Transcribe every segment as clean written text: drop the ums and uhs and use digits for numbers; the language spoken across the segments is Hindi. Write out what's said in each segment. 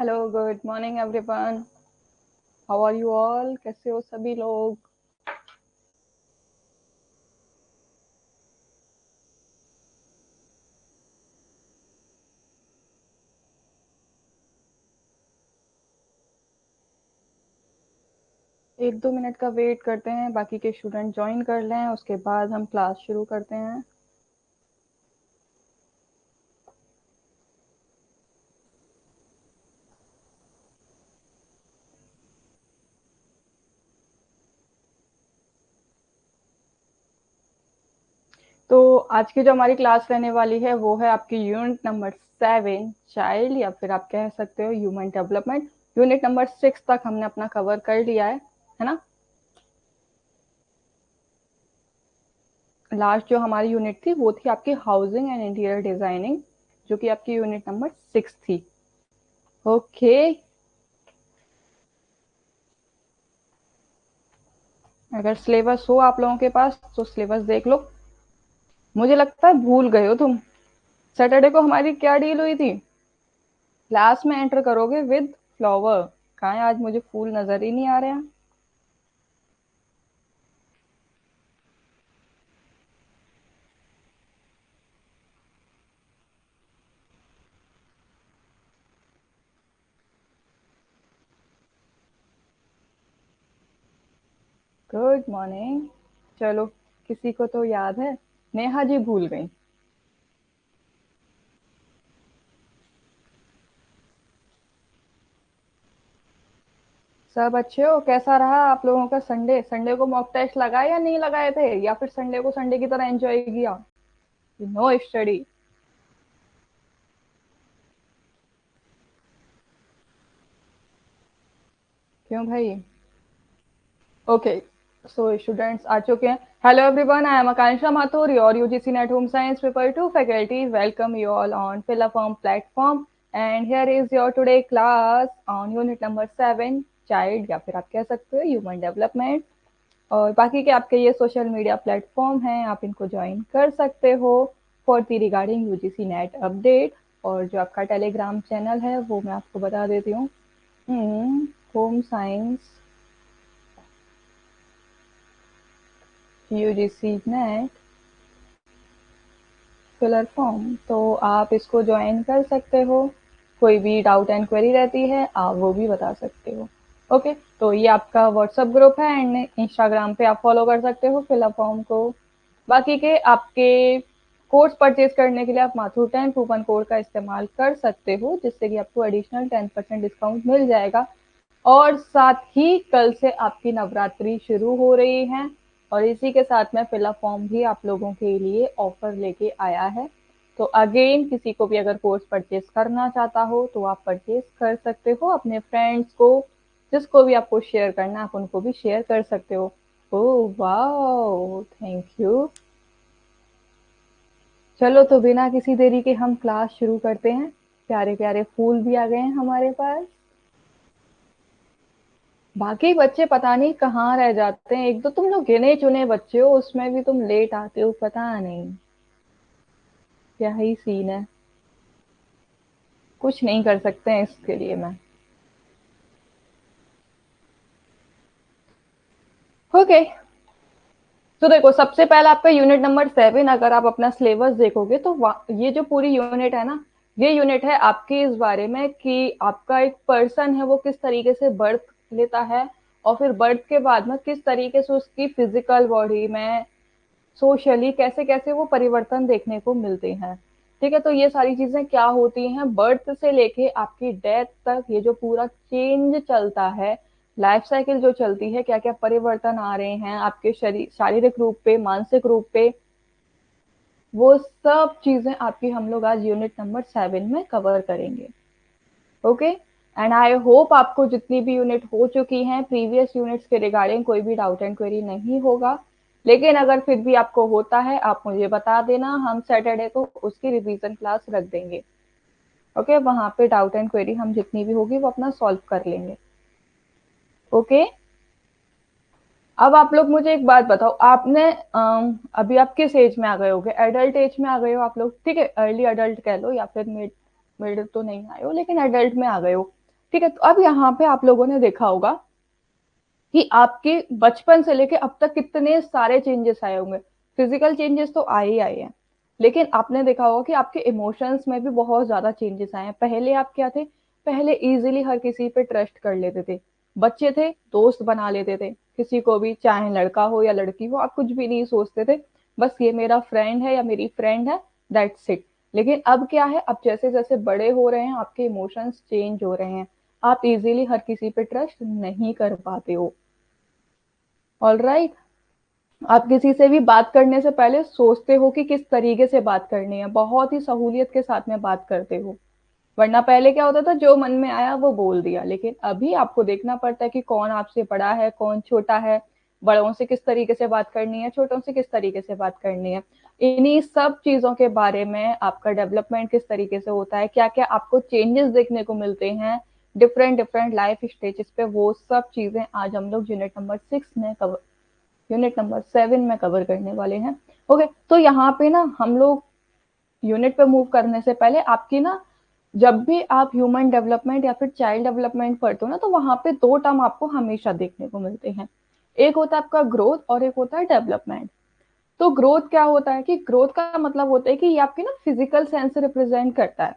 Hello, good morning everyone. How are you all? कैसे हो सभी लोग? एक दो मिनट का वेट करते हैं, बाकी के स्टूडेंट ज्वाइन कर लें, उसके बाद हम क्लास शुरू करते हैं। तो आज की जो हमारी क्लास रहने वाली है वो है आपकी यूनिट नंबर 7 चाइल्ड, या फिर आप कह सकते हो ह्यूमन डेवलपमेंट। यूनिट नंबर 6 तक हमने अपना कवर कर लिया है ना। लास्ट जो हमारी यूनिट थी वो थी आपकी हाउसिंग एंड इंटीरियर डिजाइनिंग, जो कि आपकी यूनिट नंबर 6 थी। ओके। अगर सिलेबस हो आप लोगों के पास तो सिलेबस देख लो। मुझे लगता है भूल गए हो तुम। सैटरडे को हमारी क्या डील हुई थी? क्लास में एंटर करोगे विद फ्लावर। कहाँ है? आज मुझे फूल नजर ही नहीं आ रहे हैं। Good morning. चलो, किसी को तो याद है। नेहा जी भूल गई। सब अच्छे हो? कैसा रहा आप लोगों का संडे? संडे को मॉक टेस्ट लगाए या नहीं लगाए थे, या फिर संडे को संडे की तरह एंजॉय किया? No study? क्यों भाई? ओके, सो स्टूडेंट्स आ चुके हैं। Hello everyone, I am Akanksha Mathur, your UGC NET home science paper 2 faculty. Welcome you all on Fill-A-Form platform, and here is your today class on unit number 7 child, या फिर आप कह सकते हो ह्यूमन डेवलपमेंट। और बाकी के आपके ये सोशल मीडिया प्लेटफॉर्म हैं, आप इनको ज्वाइन कर सकते हो for the regarding UGC net update. और जो आपका टेलीग्राम चैनल है वो मैं आपको बता देती हूँ। Home science UGC net filler form, तो आप इसको ज्वाइन कर सकते हो। कोई भी डाउट एंड क्वेरी रहती है आप वो भी बता सकते हो। ओके, तो ये आपका व्हाट्सएप ग्रुप है एंड इंस्टाग्राम पे आप फॉलो कर सकते हो फिलअप फॉर्म को। बाकी के आपके कोर्स परचेज करने के लिए आप माथुर 10 कूपन कोड का इस्तेमाल कर सकते हो, जिससे कि आपको एडिशनल 10% डिस्काउंट मिल जाएगा। और साथ ही कल से आपकी नवरात्रि शुरू हो रही है, और इसी के साथ में फिलअप फॉर्म भी आप लोगों के लिए ऑफर लेके आया है। तो अगेन किसी को भी अगर कोर्स परचेज करना चाहता हो तो आप परचेज कर सकते हो, अपने फ्रेंड्स को जिसको भी आपको शेयर करना है आप उनको भी शेयर कर सकते हो। Oh wow, thank you. चलो, तो बिना किसी देरी के हम क्लास शुरू करते हैं। प्यारे प्यारे फूल भी आ गए हैं हमारे पास। बाकी बच्चे पता नहीं कहाँ रह जाते हैं, एक तो तुम लोग गिने चुने बच्चे हो, उसमें भी तुम लेट आते हो, पता नहीं क्या ही सीन है। कुछ नहीं कर सकते हैं इसके लिए मैं। ओके, तो देखो सबसे पहला आपका यूनिट नंबर 7, अगर आप अपना सिलेबस देखोगे तो ये जो पूरी यूनिट है ना, ये यूनिट है आपकी इस बारे में कि आपका एक पर्सन है वो किस तरीके से बर्थ लेता है, और फिर बर्थ के बाद में किस तरीके से उसकी फिजिकल बॉडी में सोशली कैसे कैसे वो परिवर्तन देखने को मिलते हैं। ठीक है, तो ये सारी चीजें क्या होती हैं बर्थ से लेके आपकी डेथ तक, ये जो पूरा चेंज चलता है, लाइफ साइकिल जो चलती है, क्या क्या परिवर्तन आ रहे हैं आपके शरीर, शारीरिक रूप पे, मानसिक रूप पे, वो सब चीजें आपकी हम लोग आज यूनिट नंबर 7 में कवर करेंगे। ओके, एंड आई होप आपको जितनी भी यूनिट हो चुकी हैं प्रीवियस यूनिट्स के रिगार्डिंग कोई भी डाउट एंड क्वेरी नहीं होगा। लेकिन अगर फिर भी आपको होता है आप मुझे बता देना, हम सैटरडे को उसकी रिवीजन क्लास रख देंगे। ओके, वहां पे डाउट एंड क्वेरी हम जितनी भी होगी वो अपना सॉल्व कर लेंगे। ओके, अब आप लोग मुझे एक बात बताओ, आपने अभी आप किस एज में आ गए होगे? एडल्ट एज में आ गए हो आप लोग, ठीक है, अर्ली अडल्ट कह लो, या फिर मिड मिड तो नहीं आए हो लेकिन एडल्ट में आ गए हो। ठीक है। तो अब यहाँ पे आप लोगों ने देखा होगा कि आपके बचपन से लेके अब तक कितने सारे चेंजेस आए होंगे। फिजिकल चेंजेस तो आए ही आए हैं, लेकिन आपने देखा होगा कि आपके इमोशंस में भी बहुत ज्यादा चेंजेस आए हैं। पहले आप क्या थे, पहले इजीली हर किसी पे ट्रस्ट कर लेते थे, बच्चे थे दोस्त बना लेते थे किसी को भी, चाहे लड़का हो या लड़की हो, आप कुछ भी नहीं सोचते थे, बस ये मेरा फ्रेंड है या मेरी फ्रेंड है, दैट्स इट। लेकिन अब क्या है, अब जैसे जैसे बड़े हो रहे हैं आपके इमोशंस चेंज हो रहे हैं, आप इजीली हर किसी पे ट्रस्ट नहीं कर पाते हो। All right. आप किसी से भी बात करने से पहले सोचते हो कि किस तरीके से बात करनी है, बहुत ही सहूलियत के साथ में बात करते हो। वरना पहले क्या होता था, जो मन में आया वो बोल दिया, लेकिन अभी आपको देखना पड़ता है कि कौन आपसे बड़ा है कौन छोटा है, बड़ों से किस तरीके से बात करनी है, छोटों से किस तरीके से बात करनी है। इन्हीं सब चीजों के बारे में आपका डेवलपमेंट किस तरीके से होता है, क्या क्या आपको चेंजेस देखने को मिलते हैं डिफरेंट डिफरेंट लाइफ स्टेजेस पे, वो सब चीजें आज हम लोग यूनिट नंबर 7 में कवर करने वाले हैं। ओके, तो यहाँ पे ना हम लोग यूनिट पे मूव करने से पहले आपकी ना, जब भी आप ह्यूमन डेवलपमेंट या फिर चाइल्ड डेवलपमेंट पढ़ते हो ना, तो वहां पे दो टर्म आपको हमेशा देखने को मिलते हैं। एक होता है आपका ग्रोथ और एक होता है डेवलपमेंट। तो ग्रोथ क्या होता है कि ग्रोथ का मतलब होता है कि ये आपकी ना फिजिकल सेंस रिप्रेजेंट करता है,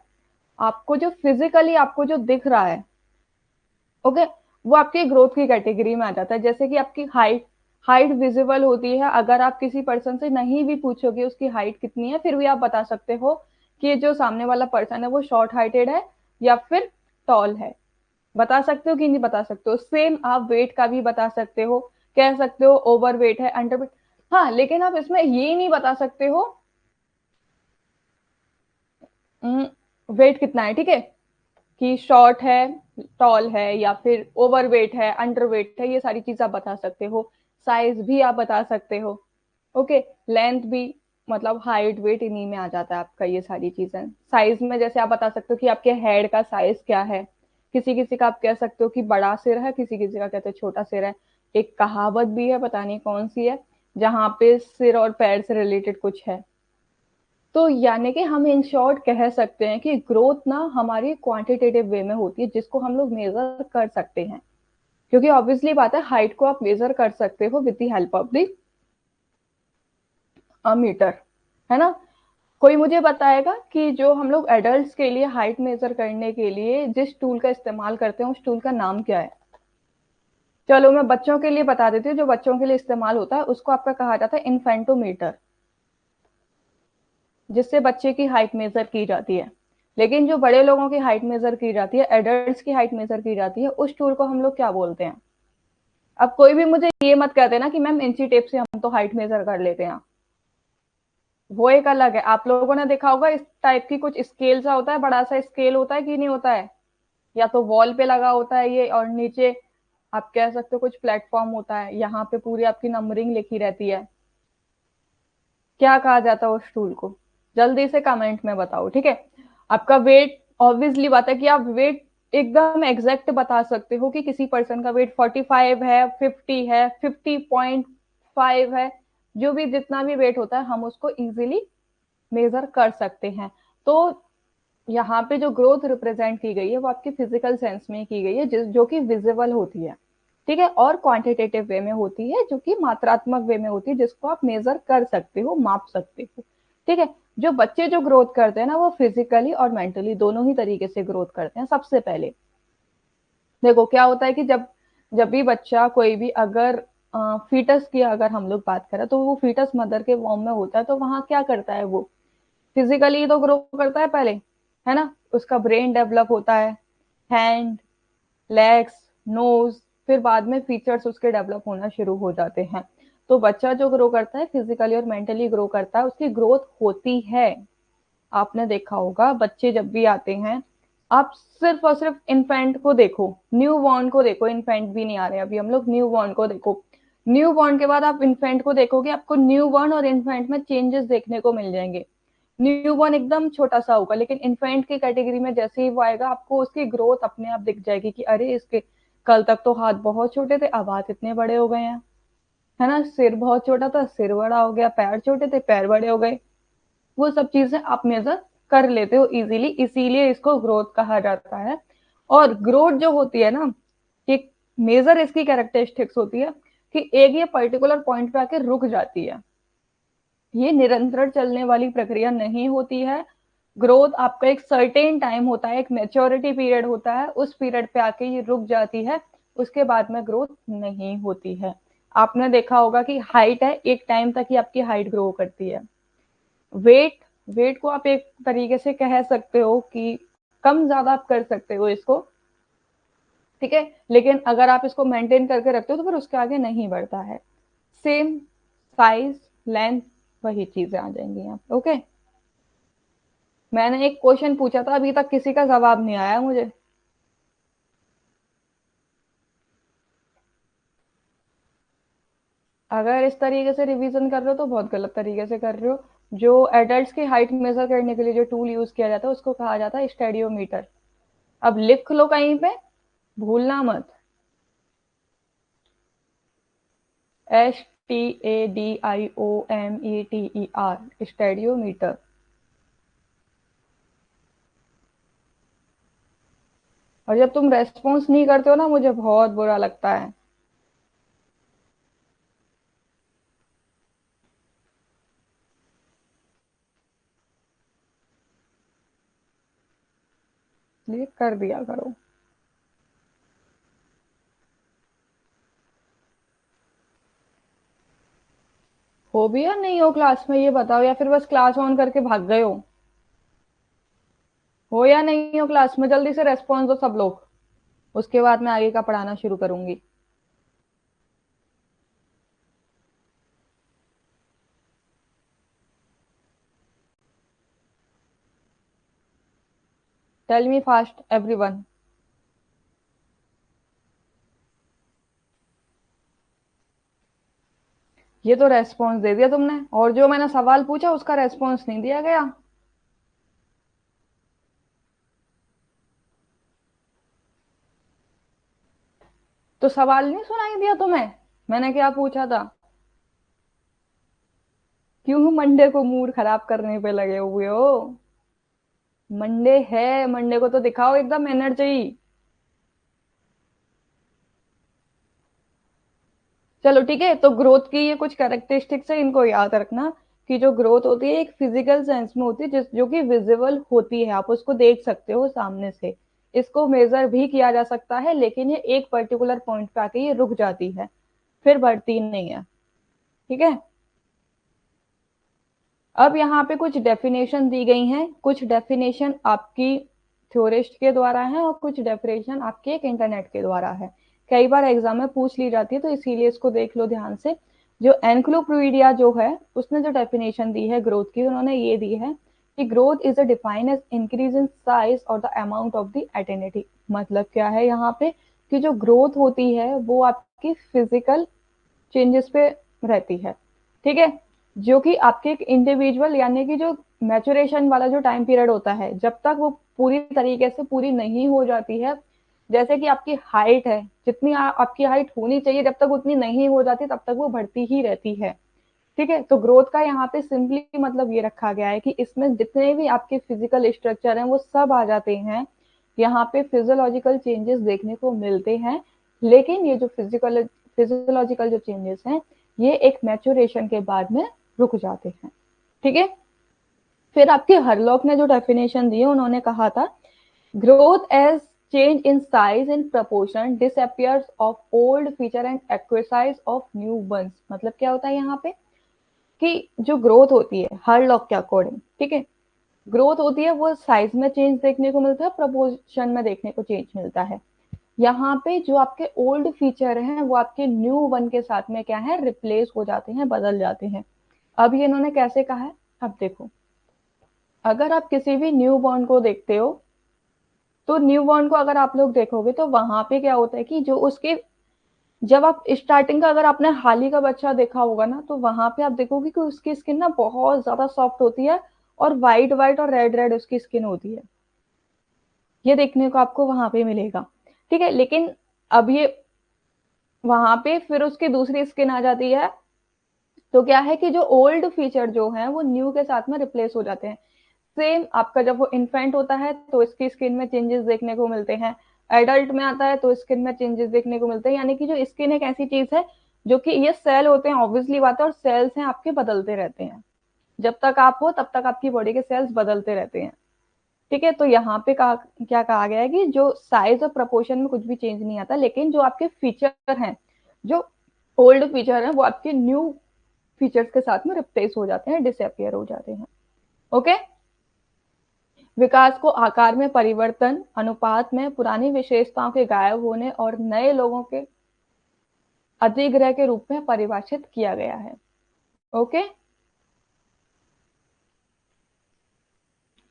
आपको जो फिजिकली आपको जो दिख रहा है, ओके, वो आपकी ग्रोथ की कैटेगरी में आ जाता है। जैसे कि आपकी हाइट, हाइट विजिबल होती है, अगर आप किसी पर्सन से नहीं भी पूछोगे उसकी हाइट कितनी है, फिर भी आप बता सकते हो कि जो सामने वाला पर्सन है वो शॉर्ट हाइटेड है या फिर टॉल है। बता सकते हो कि नहीं बता सकते हो। सेम आप वेट का भी बता सकते हो, कह सकते हो ओवर वेट है, अंडर वेट। हाँ, लेकिन आप इसमें ये नहीं बता सकते हो वेट कितना है, ठीक है, कि शॉर्ट है, टॉल है, या फिर ओवर वेट है, अंडर वेट है, ये सारी चीज आप बता सकते हो। साइज भी आप बता सकते हो, ओके। लेंथ भी, मतलब हाइट वेट इन्हीं में आ जाता है आपका, ये सारी चीजें। साइज में जैसे आप बता सकते हो कि आपके हेड का साइज क्या है, किसी किसी का आप कह सकते हो कि बड़ा सिर है, किसी किसी का कहते हैं छोटा सिर है। एक कहावत भी है, पता नहीं कौन सी है, जहां पे सिर और पैर से रिलेटेड कुछ है। तो यानी कि हम इन शॉर्ट कह सकते हैं कि ग्रोथ ना हमारी क्वांटिटेटिव वे में होती है, जिसको हम लोग मेजर कर सकते हैं। क्योंकि ऑब्वियसली बात है, हाइट को आप मेजर कर सकते हो with the help of the meter, है ना। कोई मुझे बताएगा कि जो हम लोग एडल्ट्स के लिए हाइट मेजर करने के लिए जिस टूल का इस्तेमाल करते हैं, उस टूल का नाम क्या है। चलो मैं बच्चों के लिए बता देती हूँ, जो बच्चों के लिए इस्तेमाल होता है उसको आपका कहा जाता है इन्फेंटोमीटर, जिससे बच्चे की हाइट मेजर की जाती है। लेकिन जो बड़े लोगों की हाइट मेजर की जाती है, एडल्ट्स की हाइट मेजर की जाती है, उस टूल को हम लोग क्या बोलते हैं। अब कोई भी मुझे ये मत कह देना कि मैम इंची टेप से हम तो हाइट मेजर कर लेते हैं, वो एक अलग है। आप लोगों ने देखा होगा इस टाइप की कुछ स्केल सा होता है, बड़ा सा स्केल होता है कि नहीं होता है, या तो वॉल पे लगा होता है ये, और नीचे आप कह सकते हो कुछ प्लेटफॉर्म होता है, यहाँ पे पूरी आपकी नंबरिंग लिखी रहती है। क्या कहा जाता है उस टूल को, जल्दी से कमेंट में बताओ, ठीक है। आपका वेट, ऑब्वियसली बात है कि आप वेट एकदम एग्जैक्ट बता सकते हो कि किसी पर्सन का वेट 45 है, 50 है, 50.5 है, जो भी जितना भी वेट होता है हम उसको इजीली मेजर कर सकते हैं। तो यहाँ पे जो ग्रोथ रिप्रेजेंट की गई है वो आपकी फिजिकल सेंस में की गई है, जो कि विजिबल होती है, ठीक है, और क्वांटिटेटिव वे में होती है, जो कि मात्रात्मक वे में होती है, जिसको आप मेजर कर सकते हो, माप सकते हो, ठीक है। जो बच्चे जो ग्रोथ करते हैं ना, वो फिजिकली और मेंटली दोनों ही तरीके से ग्रोथ करते हैं। सबसे पहले देखो क्या होता है कि जब जब भी बच्चा कोई भी, अगर फीटस की अगर हम लोग बात करें, तो वो फीटस मदर के वॉर्म में होता है, तो वहां क्या करता है, वो फिजिकली तो ग्रो करता है पहले, है ना, उसका ब्रेन डेवलप होता है, हैंड, लेग्स, नोज, फिर बाद में फीचर्स उसके डेवलप होना शुरू हो जाते हैं। तो बच्चा जो ग्रो करता है फिजिकली और मेंटली ग्रो करता है, उसकी ग्रोथ होती है। आपने देखा होगा बच्चे जब भी आते हैं, आप सिर्फ और सिर्फ इन्फेंट को देखो, न्यू बॉर्न को देखो, इन्फेंट भी नहीं आ रहे अभी हम लोग, न्यू बॉर्न को देखो। न्यू बॉर्न के बाद आप इन्फेंट को देखोगे, आपको न्यू बॉर्न और इन्फेंट में चेंजेस देखने को मिल जाएंगे। न्यू बॉर्न एकदम छोटा सा होगा, लेकिन इन्फेंट की कैटेगरी में जैसे ही वो आएगा, आपको उसकी ग्रोथ अपने आप दिख जाएगी कि अरे इसके कल तक तो हाथ बहुत छोटे थे, अब हाथ इतने बड़े हो गए हैं, है ना, सिर बहुत छोटा था, सिर बड़ा हो गया, पैर छोटे थे, पैर बड़े हो गए। वो सब चीजें आप मेजर कर लेते हो इजीली, इसीलिए इसको ग्रोथ कहा जाता है। और ग्रोथ जो होती है ना, एक मेजर इसकी कैरेक्टरिस्टिक्स होती है कि एक ये पर्टिकुलर पॉइंट पे आके रुक जाती है। ये निरंतर चलने वाली प्रक्रिया नहीं होती है। ग्रोथ आपका एक सर्टेन टाइम होता है, एक मेच्योरिटी पीरियड होता है, उस पीरियड पे आके ये रुक जाती है, उसके बाद में ग्रोथ नहीं होती है। आपने देखा होगा कि हाइट है, एक टाइम तक ही आपकी हाइट ग्रो करती है। वेट, वेट को आप एक तरीके से कह सकते हो कि कम ज्यादा आप कर सकते हो इसको, ठीक है, लेकिन अगर आप इसको मेंटेन करके रखते हो तो फिर उसके आगे नहीं बढ़ता है। सेम साइज, लेंथ, वही चीजें आ जाएंगी यहाँ, ओके। मैंने एक क्वेश्चन पूछा था, अभी तक किसी का जवाब नहीं आया मुझे। अगर इस तरीके से रिवीजन कर रहे हो तो बहुत गलत तरीके से कर रहे हो। जो एडल्ट्स की हाइट मेजर करने के लिए जो टूल यूज किया जाता है उसको कहा जाता है स्टेडियोमीटर। अब लिख लो कहीं पे, भूलना मत। STADIOMETER, stadiometer. और जब तुम रेस्पॉन्स नहीं करते हो ना, मुझे बहुत बुरा लगता है। ये कर दिया करो। हो भी या नहीं हो क्लास में, ये बताओ, या फिर बस क्लास ऑन करके भाग गए हो या नहीं हो क्लास में? जल्दी से रेस्पॉन्स दो सब लोग, उसके बाद मैं आगे का पढ़ाना शुरू करूंगी। Tell me fast everyone. ये तो रेस्पॉन्स दे दिया तुमने, और जो मैंने सवाल पूछा उसका रेस्पॉन्स नहीं दिया गया। तो सवाल नहीं सुनाई दिया तुम्हें, मैंने क्या पूछा था? क्यों मंडे को मूड खराब करने पे लगे हुए हो? मंडे है, मंडे को तो दिखाओ एकदम एनर्जी। चलो ठीक है, तो ग्रोथ की ये कुछ कैरेक्टरिस्टिक्स है, इनको याद रखना कि जो ग्रोथ होती है एक फिजिकल सेंस में होती है, जिस जो कि विजिबल होती है, आप उसको देख सकते हो सामने से। इसको मेजर भी किया जा सकता है, लेकिन ये एक पर्टिकुलर पॉइंट पे आके ये रुक जाती है, फिर बढ़ती नहीं है, ठीक है। अब यहाँ पे कुछ डेफिनेशन दी गई हैं, कुछ डेफिनेशन आपकी थ्योरिस्ट के द्वारा है और कुछ डेफिनेशन आपके एक इंटरनेट के द्वारा है। कई बार एग्जाम में पूछ ली जाती है, तो इसीलिए इसको देख लो ध्यान से। जो एनक्लोप्रूडिया जो है, उसने जो डेफिनेशन दी है ग्रोथ की, उन्होंने ये दी है कि growth is a define as increase in size और the amount of the eternity. मतलब क्या है यहाँ पे कि जो ग्रोथ होती है वो आपकी फिजिकल चेंजेस पे रहती है, ठीक है। जो कि आपके एक इंडिविजुअल, यानी कि जो मैचुरेशन वाला जो टाइम पीरियड होता है, जब तक वो पूरी तरीके से पूरी नहीं हो जाती है, जैसे कि आपकी हाइट है, जितनी आपकी हाइट होनी चाहिए जब तक उतनी नहीं हो जाती तब तक वो बढ़ती ही रहती है, ठीक है। तो ग्रोथ का यहाँ पे सिंपली मतलब ये रखा गया है कि इसमें जितने भी आपके फिजिकल स्ट्रक्चर हैं वो सब आ जाते हैं, यहाँ पे फिजियोलॉजिकल चेंजेस देखने को मिलते हैं। लेकिन ये जो फिजियोलॉजिकल जो चेंजेस हैं, ये एक मैच्योरेशन के बाद में रुक जाते हैं, ठीक है। फिर आपके हरलॉक ने जो डेफिनेशन दी है, उन्होंने कहा था growth as change in size in proportion disappears of old feature and exercise of new ones। मतलब क्या होता है यहाँ पे कि जो ग्रोथ होती है हर लॉक के अकॉर्डिंग, ठीक है, ग्रोथ होती है वो साइज में चेंज देखने को मिलता है, प्रपोर्शन में देखने को चेंज मिलता है। यहाँ पे जो आपके ओल्ड फीचर हैं वो आपके न्यू वन के साथ में क्या है, रिप्लेस हो जाते हैं, बदल जाते हैं। अब ये इन्होंने कैसे कहा है, अब देखो, अगर आप किसी भी न्यू बॉर्न को देखते हो, तो न्यू बॉर्न को अगर आप लोग देखोगे तो वहां पे क्या होता है कि जो उसके, जब आप स्टार्टिंग का, अगर आपने हाल ही का बच्चा देखा होगा ना, तो वहां पे आप देखोगे कि उसकी स्किन ना बहुत ज्यादा सॉफ्ट होती है, और व्हाइट व्हाइट और रेड रेड उसकी स्किन होती है, ये देखने को आपको वहां पे मिलेगा, ठीक है। लेकिन अब ये वहां पे फिर उसकी दूसरी स्किन आ जाती है, तो क्या है कि जो ओल्ड फीचर जो है वो न्यू के साथ में रिप्लेस हो जाते हैं। सेम आपका जब वो इन्फेंट होता है तो इसकी स्किन में चेंजेस देखने को मिलते हैं, एडल्ट में आता है तो स्किन में चेंजेस देखने को मिलते हैं, यानी कि जो स्किन एक ऐसी चीज है जो कि ये सेल होते हैं, ऑब्वियसली बात है, और सेल्स हैं आपके बदलते रहते हैं। जब तक आप हो तब तक आपकी बॉडी के सेल्स बदलते रहते हैं। ठीक है, तो यहाँ पे क्या कहा गया है कि जो साइज और प्रपोर्शन में कुछ भी चेंज नहीं आता, लेकिन जो आपके फीचर हैं, जो ओल्ड फीचर हैं, वो आपके न्यू फीचर्स के साथ में रिप्लेस हो जाते हैं, डिसअपियर हो जाते हैं। ओके। विकास को आकार में परिवर्तन, अनुपात में पुरानी विशेषताओं के गायब होने और नए लोगों के अधिग्रह के रूप में परिभाषित किया गया है। ओके।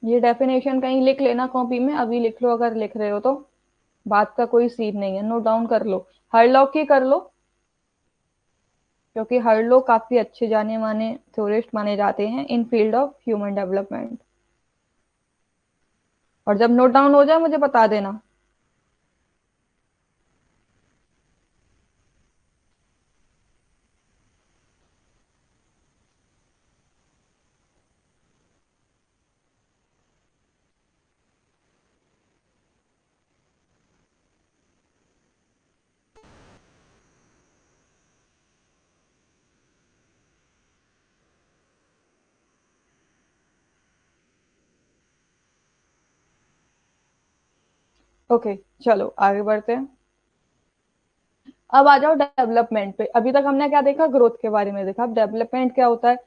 ये डेफिनेशन कहीं लिख लेना कॉपी में, अभी लिख लो अगर लिख रहे हो तो, बात का कोई सीन नहीं है, नोट डाउन कर लो, हरलॉक की कर लो, क्योंकि हरलॉक काफी अच्छे जाने माने थ्योरिस्ट माने जाते हैं इन फील्ड ऑफ ह्यूमन डेवलपमेंट। और जब नोट डाउन हो जाए मुझे बता देना। ओके, चलो आगे बढ़ते हैं। अब आ जाओ डेवलपमेंट पे। अभी तक हमने क्या देखा, ग्रोथ के बारे में देखा। अब डेवलपमेंट क्या होता है?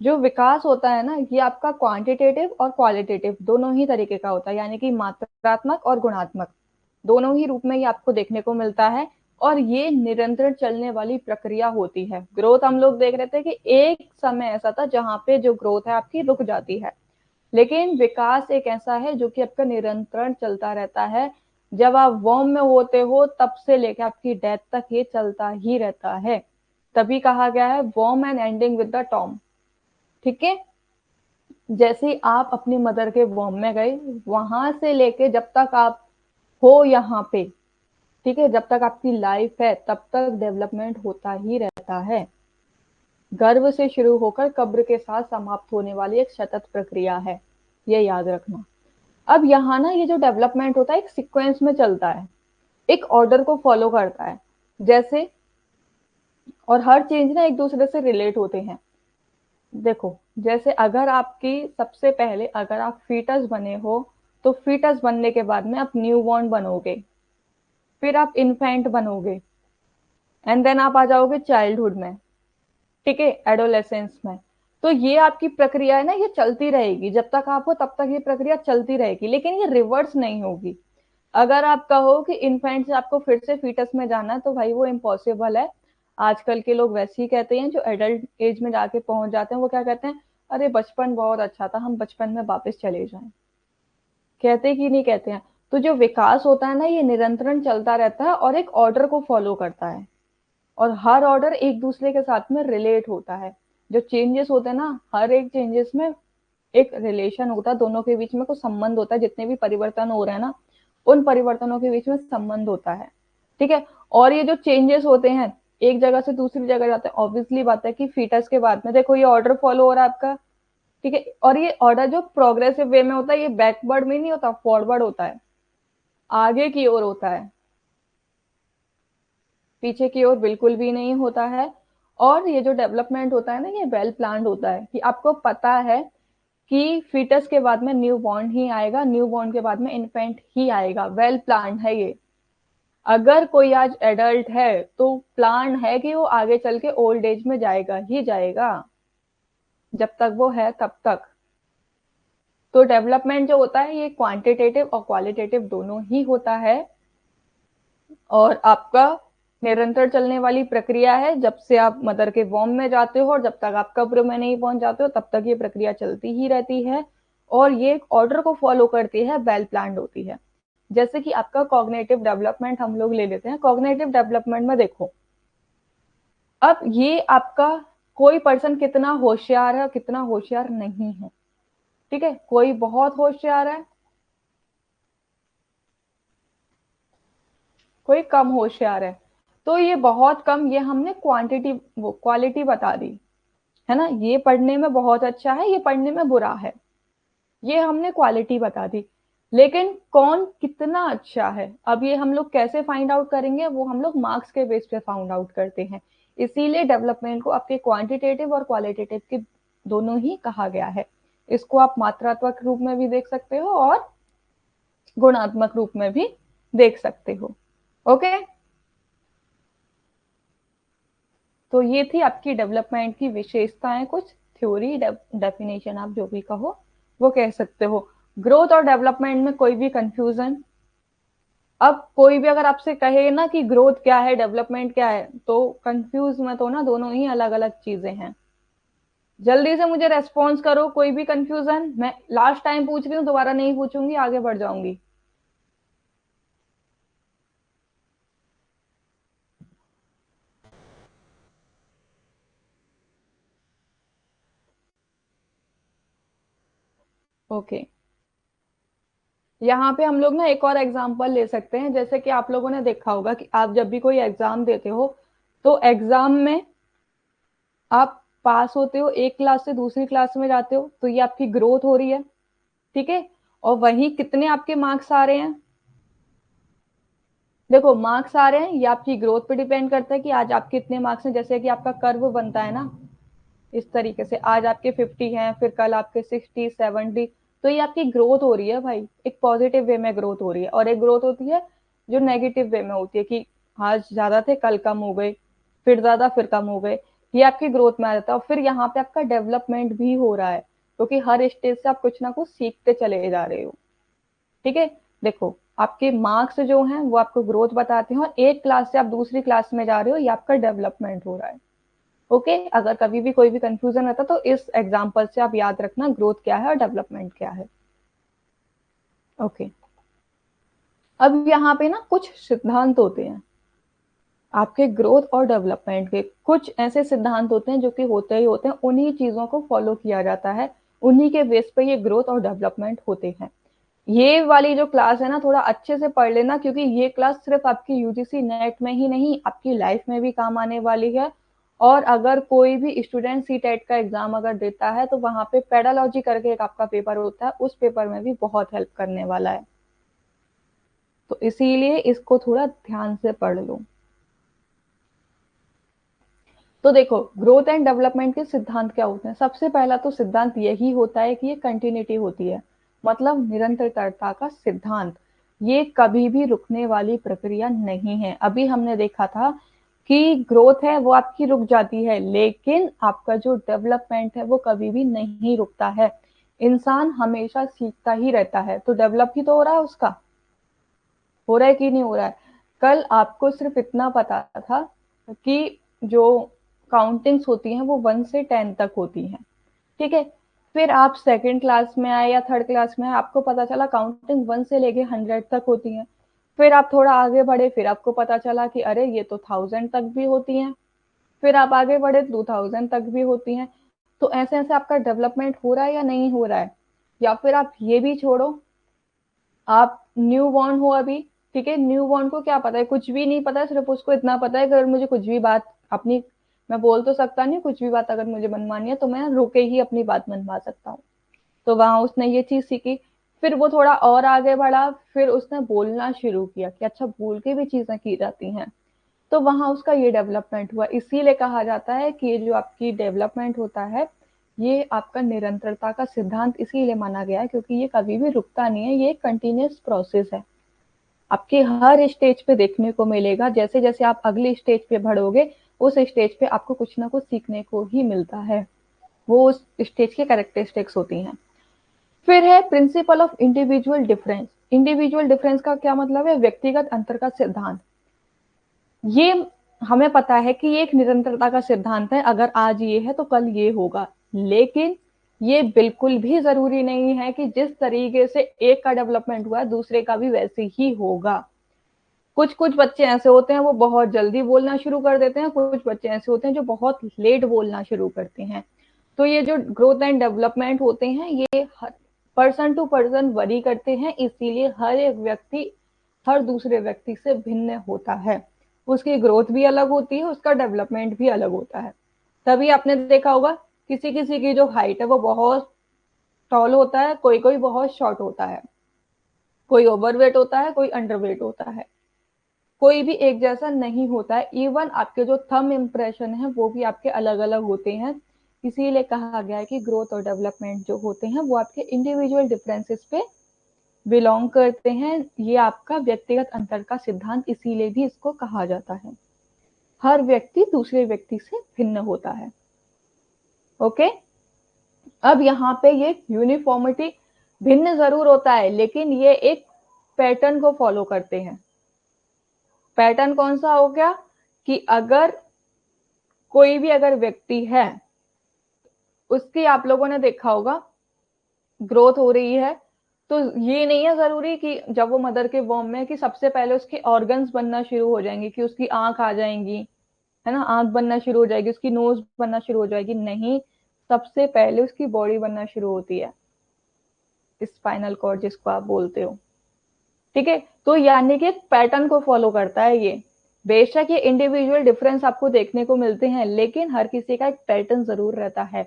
जो विकास होता है ना, ये आपका क्वांटिटेटिव और क्वालिटेटिव दोनों ही तरीके का होता है, यानी कि मात्रात्मक और गुणात्मक दोनों ही रूप में ये आपको देखने को मिलता है। और ये निरंतर चलने वाली प्रक्रिया होती है। ग्रोथ हम लोग देख रहे थे कि एक समय ऐसा था जहां पे जो ग्रोथ है आपकी रुक जाती है, लेकिन विकास एक ऐसा है जो कि आपका निरंतर चलता रहता है। जब आप वॉर्म में होते हो तब से लेकर आपकी डेथ तक ये चलता ही रहता है। तभी कहा गया है warm and ending with the tomb. ठीक है, जैसे ही आप अपनी मदर के वॉर्म में गए, वहां से लेके जब तक आप हो यहाँ पे, ठीक है, जब तक आपकी लाइफ है तब तक डेवलपमेंट होता ही रहता है। गर्भ से शुरू होकर कब्र के साथ समाप्त होने वाली एक सतत प्रक्रिया है, ये याद रखना। अब यहाँ ना ये जो डेवलपमेंट होता है एक सीक्वेंस में चलता है, एक ऑर्डर को फॉलो करता है, जैसे, और हर चेंज ना एक दूसरे से रिलेट होते हैं। देखो, जैसे अगर आपकी सबसे पहले अगर आप फीटस बने हो, तो फीटस बनने के बाद में आप न्यू बॉर्न बनोगे, फिर आप इन्फेंट बनोगे, एंड देन आप आ जाओगे चाइल्डहुड में, ठीक है, एडोलेसेंस में। तो ये आपकी प्रक्रिया है ना, ये चलती रहेगी, जब तक आप हो तब तक ये प्रक्रिया चलती रहेगी, लेकिन ये रिवर्स नहीं होगी। अगर आप कहो कि इन्फेंट से आपको फिर से फीटस में जाना है, तो भाई वो इम्पॉसिबल है। आजकल के लोग वैसे ही कहते हैं, जो एडल्ट एज में जाके पहुंच जाते हैं वो क्या कहते हैं, अरे बचपन बहुत अच्छा था, हम बचपन में वापस चले जाएं। कहते कि नहीं कहते हैं? तो जो विकास होता है ना, ये निरंतरण चलता रहता है और एक ऑर्डर को फॉलो करता है, और हर ऑर्डर एक दूसरे के साथ में रिलेट होता है। जो चेंजेस होते हैं ना, हर एक चेंजेस में एक रिलेशन होता है, दोनों के बीच में कुछ संबंध होता है। जितने भी परिवर्तन हो रहे हैं ना, उन परिवर्तनों के बीच में संबंध होता है। ठीक है, और ये जो चेंजेस होते हैं एक जगह से दूसरी जगह जाते हैं, ऑब्वियसली बात है कि फीटस के बाद में देखो ये ऑर्डर फॉलो हो रहा है आपका। ठीक है, और ये ऑर्डर जो प्रोग्रेसिव वे में होता है, ये बैकवर्ड में नहीं होता, फॉरवर्ड होता है, आगे की ओर होता है, पीछे की ओर बिल्कुल भी नहीं होता है। और ये जो डेवलपमेंट होता है ना, ये वेल प्लान्ड होता है, कि आपको पता है कि फीटस के बाद में न्यू बॉर्न ही आएगा, न्यू बॉर्न के बाद में इन्फेंट ही आएगा, वेल प्लान्ड है ये। अगर कोई आज एडल्ट है तो प्लान है कि वो आगे चल के ओल्ड एज में जाएगा ही जाएगा, जब तक वो है तब तक। तो डेवलपमेंट जो होता है ये क्वांटिटेटिव और क्वालिटेटिव दोनों ही होता है, और आपका निरंतर चलने वाली प्रक्रिया है। जब से आप मदर के वॉर्म में जाते हो और जब तक आप कब्र में नहीं पहुंच जाते हो, तब तक ये प्रक्रिया चलती ही रहती है, और ये एक ऑर्डर को फॉलो करती है, वेल प्लान्ड होती है। जैसे कि आपका कॉग्निटिव डेवलपमेंट हम लोग ले लेते हैं। कॉग्निटिव डेवलपमेंट में देखो, अब ये आपका कोई पर्सन कितना होशियार है और कितना होशियार नहीं है। ठीक है, कोई बहुत होशियार है, कोई कम होशियार है। तो ये बहुत कम, ये हमने क्वांटिटी वो क्वालिटी बता दी है ना, ये पढ़ने में बहुत अच्छा है, ये पढ़ने में बुरा है, ये हमने क्वालिटी बता दी। लेकिन कौन कितना अच्छा है, अब ये हम लोग कैसे फाइंड आउट करेंगे, वो हम लोग मार्क्स के बेस पे फाइंड आउट करते हैं। इसीलिए डेवलपमेंट को आपके क्वांटिटेटिव और क्वालिटेटिव के दोनों ही कहा गया है। इसको आप मात्रात्मक रूप में भी देख सकते हो और गुणात्मक रूप में भी देख सकते हो। ओके, तो ये थी आपकी डेवलपमेंट की विशेषताएं, कुछ थ्योरी डेफिनेशन आप जो भी कहो वो कह सकते हो। ग्रोथ और डेवलपमेंट में कोई भी कंफ्यूजन? अब कोई भी अगर आपसे कहे ना कि ग्रोथ क्या है डेवलपमेंट क्या है, तो कंफ्यूज मत हो ना, दोनों ही अलग अलग चीजें हैं। जल्दी से मुझे रेस्पॉन्स करो, कोई भी कंफ्यूजन? मैं लास्ट टाइम पूछ रही हूँ, दोबारा नहीं पूछूंगी, आगे बढ़ जाऊंगी। ओके, यहाँ पे हम लोग ना एक और एग्जांपल ले सकते हैं। जैसे कि आप लोगों ने देखा होगा कि आप जब भी कोई एग्जाम देते हो, तो एग्जाम में आप पास होते हो, एक क्लास से दूसरी क्लास में जाते हो, तो ये आपकी ग्रोथ हो रही है, ठीक है। और वही कितने आपके मार्क्स आ रहे हैं, देखो मार्क्स आ रहे हैं, ये आपकी ग्रोथ पे डिपेंड करता है कि आज आपके कितने मार्क्स हैं। जैसे कि आपका कर्व बनता है ना, इस तरीके से आज आपके 50 हैं, फिर कल आपके 60 70, तो ये आपकी ग्रोथ हो रही है भाई, एक पॉजिटिव वे में ग्रोथ हो रही है। और एक ग्रोथ होती है जो नेगेटिव वे में होती है कि आज ज्यादा थे कल कम हो गए, फिर ज्यादा फिर कम हो गए, ये आपकी ग्रोथ में आ जाता है। और फिर यहाँ पे आपका डेवलपमेंट भी हो रहा है, क्योंकि हर स्टेज से आप कुछ ना कुछ सीखते चले जा रहे हो, ठीक है। देखो आपके मार्क्स जो हैं वो आपको ग्रोथ बताते हैं, और एक क्लास से आप दूसरी क्लास में जा रहे हो, ये आपका डेवलपमेंट हो रहा है। ओके, अगर कभी भी कोई भी कंफ्यूजन रहता तो इस एग्जांपल से आप याद रखना ग्रोथ क्या है और डेवलपमेंट क्या है। ओके, अब यहाँ पे ना कुछ सिद्धांत होते हैं आपके ग्रोथ और डेवलपमेंट के। कुछ ऐसे सिद्धांत होते हैं जो कि होते ही होते हैं, उन्हीं चीजों को फॉलो किया जाता है, उन्हीं के बेस पे ये ग्रोथ और डेवलपमेंट होते हैं। ये वाली जो क्लास है ना, थोड़ा अच्छे से पढ़ लेना, क्योंकि ये क्लास सिर्फ आपकी यूजीसी नेट में ही नहीं, आपकी लाइफ में भी काम आने वाली है। और अगर कोई भी स्टूडेंट सी टेट का एग्जाम अगर देता है, तो वहां पे पेडालॉजी करके एक आपका पेपर होता है, उस पेपर में भी बहुत हेल्प करने वाला है। तो इसीलिए इसको थोड़ा ध्यान से पढ़ लो। तो देखो ग्रोथ एंड डेवलपमेंट के सिद्धांत क्या होते हैं। सबसे पहला तो सिद्धांत यही होता है कि ये कंटिन्यूटी होती है, मतलब निरंतरता का सिद्धांत। ये कभी भी रुकने वाली प्रक्रिया नहीं है। अभी हमने देखा था कि ग्रोथ है वो आपकी रुक जाती है, लेकिन आपका जो डेवलपमेंट है वो कभी भी नहीं रुकता है। इंसान हमेशा सीखता ही रहता है, तो डेवलप ही तो हो रहा है उसका, हो रहा है कि नहीं हो रहा है। कल आपको सिर्फ इतना पता था कि जो काउंटिंग्स होती हैं वो 1 से 10 तक होती हैं, ठीक है। फिर आप सेकंड क्लास में आए या थर्ड क्लास में आए, आपको पता चला काउंटिंग 1 से लेके 100 तक होती हैं। फिर आप थोड़ा आगे बढ़े, फिर आपको पता चला कि अरे ये तो 1000 तक भी होती हैं। फिर आप आगे बढ़े, 2000 तक भी होती हैं। तो ऐसे ऐसे आपका डेवलपमेंट हो रहा है या नहीं हो रहा है। या फिर आप ये भी छोड़ो, आप न्यू बॉर्न हो अभी, ठीक है, न्यू बॉर्न को क्या पता है, कुछ भी नहीं पता है, सिर्फ उसको इतना पता है कि अगर मुझे कुछ भी बात अपनी, मैं बोल तो सकता नहीं, कुछ भी बात अगर मुझे मनवानी है तो मैं रुके ही अपनी बात मनवा सकता हूँ। तो वहां उसने ये चीज सीखी। फिर वो थोड़ा और आगे बढ़ा, फिर उसने बोलना शुरू किया कि अच्छा बोल के भी चीजें की जाती हैं। तो वहां उसका ये डेवलपमेंट हुआ। इसीलिए कहा जाता है कि ये जो आपकी डेवलपमेंट होता है, ये आपका निरंतरता का सिद्धांत इसीलिए माना गया है, क्योंकि ये कभी भी रुकता नहीं है, ये कंटिन्यूस प्रोसेस है। आपके हर स्टेज पे देखने को मिलेगा, जैसे जैसे आप अगली स्टेज पे बढ़ोगे, उस स्टेज पे आपको कुछ ना कुछ सीखने को ही मिलता है। वो उस स्टेज की कैरेक्टरिस्टिक्स होती हैं। फिर है principle of individual difference. Individual difference का क्या मतलब है, व्यक्तिगत अंतर का सिद्धांत। ये हमें पता है कि ये एक निरंतरता का सिद्धांत है, अगर आज ये है तो कल ये होगा। लेकिन ये बिल्कुल भी जरूरी नहीं है कि जिस तरीके से एक का डेवलपमेंट हुआ है दूसरे का भी वैसे ही होगा। कुछ कुछ बच्चे ऐसे होते हैं वो बहुत जल्दी बोलना शुरू कर देते हैं, कुछ बच्चे ऐसे होते हैं जो बहुत लेट बोलना शुरू करते हैं। तो ये जो ग्रोथ एंड डेवलपमेंट होते हैं, ये पर्सन टू पर्सन वरी करते हैं, इसीलिए हर एक व्यक्ति हर दूसरे व्यक्ति से भिन्न होता है। उसकी ग्रोथ भी अलग होती है, उसका डेवलपमेंट भी अलग होता है। तभी आपने देखा होगा किसी किसी की जो हाइट है वो बहुत टॉल होता है, कोई कोई बहुत शॉर्ट होता है। कोई ओवरवेट होता है, कोई अंडरवेट होता है, कोई भी एक जैसा नहीं होता है। इवन आपके जो थंब इम्प्रेशन है वो भी आपके अलग अलग होते हैं। इसीलिए कहा गया है कि ग्रोथ और डेवलपमेंट जो होते हैं वो आपके इंडिविजुअल डिफरेंसेस पे बिलोंग करते हैं। ये आपका व्यक्तिगत अंतर का सिद्धांत इसीलिए भी इसको कहा जाता है। हर व्यक्ति दूसरे व्यक्ति से भिन्न होता है। ओके, अब यहाँ पे ये यूनिफॉर्मिटी भिन्न जरूर होता है, लेकिन ये एक पैटर्न को फॉलो करते हैं। पैटर्न कौन सा हो गया कि अगर कोई भी अगर व्यक्ति है, उसकी आप लोगों ने देखा होगा ग्रोथ हो रही है, तो ये नहीं है जरूरी कि जब वो मदर के वॉर्म में कि सबसे पहले उसके ऑर्गन्स बनना शुरू हो जाएंगे, कि उसकी आंख आ जाएंगी, है ना, आंख बनना शुरू हो जाएगी, उसकी नोज बनना शुरू हो जाएगी। नहीं, सबसे पहले उसकी बॉडी बनना शुरू होती है, स्पाइनल कॉर्ड जिसको आप बोलते हो। ठीक है, तो यानी कि एक पैटर्न को फॉलो करता है ये। बेशक ये इंडिविजुअल डिफरेंस आपको देखने को मिलते हैं, लेकिन हर किसी का एक पैटर्न जरूर रहता है।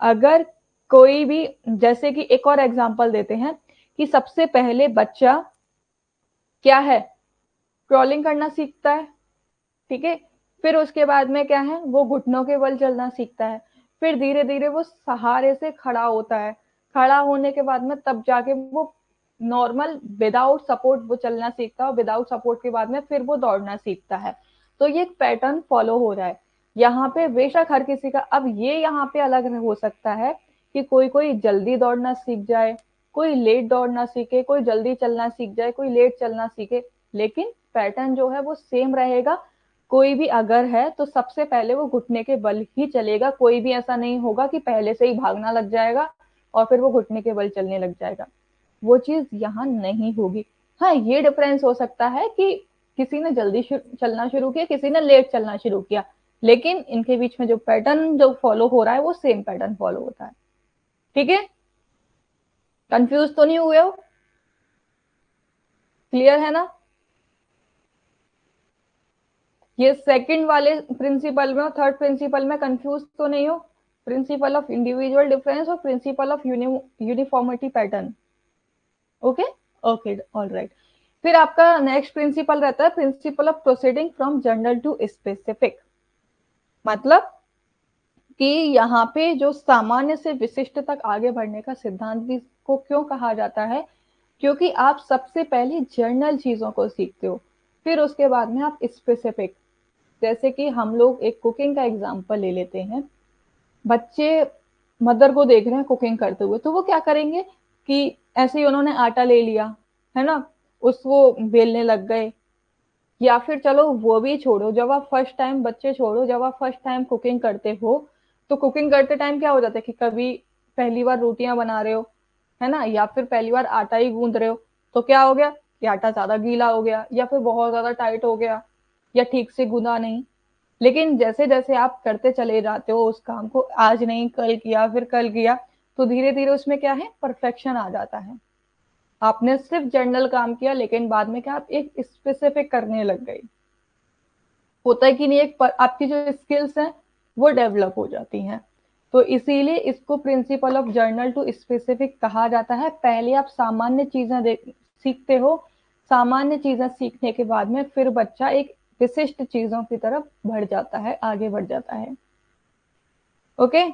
अगर कोई भी, जैसे कि एक और एग्जांपल देते हैं कि सबसे पहले बच्चा क्या है, क्रॉलिंग करना सीखता है। ठीक है, फिर उसके बाद में क्या है, वो घुटनों के बल चलना सीखता है। फिर धीरे धीरे वो सहारे से खड़ा होता है। खड़ा होने के बाद में तब जाके वो नॉर्मल विदाउट सपोर्ट वो चलना सीखता है, और विदाउट सपोर्ट के बाद में फिर वो दौड़ना सीखता है। तो ये एक पैटर्न फॉलो हो रहा है यहाँ पे। बेशक हर किसी का अब ये यहाँ पे अलग हो सकता है कि कोई कोई जल्दी दौड़ना सीख जाए, कोई लेट दौड़ना सीखे, कोई जल्दी चलना सीख जाए, कोई लेट चलना सीखे, लेकिन पैटर्न जो है वो सेम रहेगा। कोई भी अगर है तो सबसे पहले वो घुटने के बल ही चलेगा। कोई भी ऐसा नहीं होगा कि पहले से ही भागना लग जाएगा और फिर वो घुटने के बल चलने लग जाएगा, वो चीज यहाँ नहीं होगी। हाँ, ये डिफरेंस हो सकता है कि किसी ने जल्दी चलना शुरू किया, किसी ने लेट चलना शुरू किया, लेकिन इनके बीच में जो पैटर्न जो फॉलो हो रहा है वो सेम पैटर्न फॉलो होता है। ठीक है, कंफ्यूज तो नहीं हुए हो? क्लियर है ना? ये सेकंड वाले प्रिंसिपल में और थर्ड प्रिंसिपल में कंफ्यूज तो नहीं हो? प्रिंसिपल ऑफ इंडिविजुअल डिफरेंस और principle of uniformity pattern. Okay, okay, all right. फिर आपका नेक्स्ट प्रिंसिपल रहता है principle of proceeding from general to specific. मतलब कि यहाँ पे जो सामान्य से विशिष्ट तक आगे बढ़ने का सिद्धांत भी को क्यों कहा जाता है, क्योंकि आप सबसे पहले जर्नल चीजों को सीखते हो, फिर उसके बाद में आप स्पेसिफिक। जैसे कि हम लोग एक कुकिंग का एग्जांपल ले लेते हैं। बच्चे मदर को देख रहे हैं कुकिंग करते हुए, तो वो क्या करेंगे कि ऐसे ही उन्होंने आटा ले लिया, है ना, उसको बेलने लग गए। या फिर चलो वो भी छोड़ो, जब आप फर्स्ट टाइम, बच्चे छोड़ो, जब आप फर्स्ट टाइम कुकिंग करते हो तो कुकिंग करते टाइम क्या हो जाता है कि कभी पहली बार रोटियां बना रहे हो, है ना, या फिर पहली बार आटा ही गूंद रहे हो, तो क्या हो गया कि आटा ज्यादा गीला हो गया, या फिर बहुत ज्यादा टाइट हो गया, या ठीक से गूंदा नहीं। लेकिन जैसे जैसे आप करते चले जाते हो उस काम को, आज नहीं कल किया, फिर कल किया, तो धीरे धीरे उसमें क्या है, परफेक्शन आ जाता है। आपने सिर्फ जनरल काम किया, लेकिन बाद में क्या, आप एक स्पेसिफिक करने लग गए। होता है कि नहीं, एक आपकी जो स्किल्स हैं वो डेवलप हो जाती हैं। तो इसीलिए इसको principle of general to specific कहा जाता है। पहले आप सामान्य चीजें सीखते हो, सामान्य चीजें सीखने के बाद में फिर बच्चा एक विशिष्ट चीजों की तरफ बढ़ जाता है, आगे बढ़ जाता है। ओके,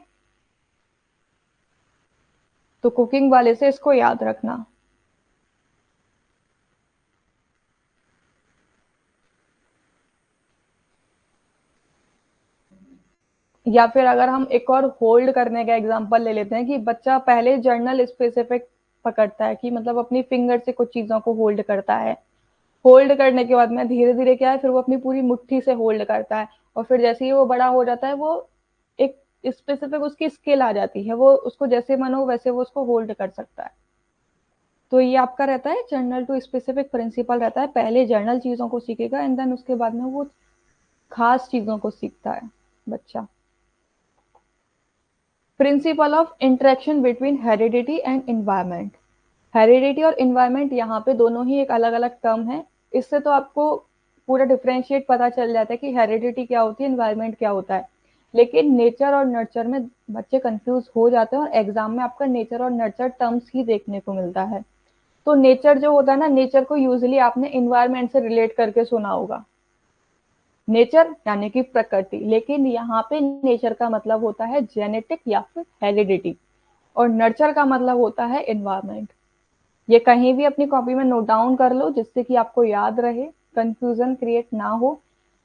तो कुकिंग वाले से इसको याद रखना। या फिर अगर हम एक और होल्ड करने का एग्जांपल ले लेते हैं कि बच्चा पहले जर्नल स्पेसिफिक पकड़ता है, कि मतलब अपनी फिंगर से कुछ चीजों को होल्ड करता है। होल्ड करने के बाद में धीरे धीरे क्या है, फिर वो अपनी पूरी मुट्ठी से होल्ड करता है, और फिर जैसे ही वो बड़ा हो जाता है वो एक स्पेसिफिक उसकी स्किल आ जाती है, वो उसको जैसे मन हो वैसे वो उसको होल्ड कर सकता है। तो ये आपका रहता है जर्नल टू स्पेसिफिक प्रिंसिपल रहता है। पहले जर्नल चीजों को सीखेगा एंड देन उसके बाद में वो खास चीजों को सीखता है बच्चा। Principle of interaction between heredity and environment. Heredity और इन्वायरमेंट यहाँ पे दोनों ही एक अलग अलग टर्म है। इससे तो आपको पूरा डिफरेंशिएट पता चल जाता है कि हेरिडिटी क्या होती है, इन्वायरमेंट क्या होता है। लेकिन नेचर और नर्चर में बच्चे कंफ्यूज हो जाते हैं, और एग्जाम में आपका नेचर और नर्चर टर्म्स ही देखने को मिलता है। तो नेचर जो होता है ना, नेचर को यूजुअली आपने इन्वायरमेंट से रिलेट करके सुना होगा, नेचर यानी कि प्रकृति, लेकिन यहाँ पे नेचर का मतलब होता है जेनेटिक या फिर हेरिडिटी, और नर्चर का मतलब होता है एनवायरमेंट। ये कहीं भी अपनी कॉपी में नोट डाउन कर लो जिससे कि आपको याद रहे, कंफ्यूजन क्रिएट ना हो।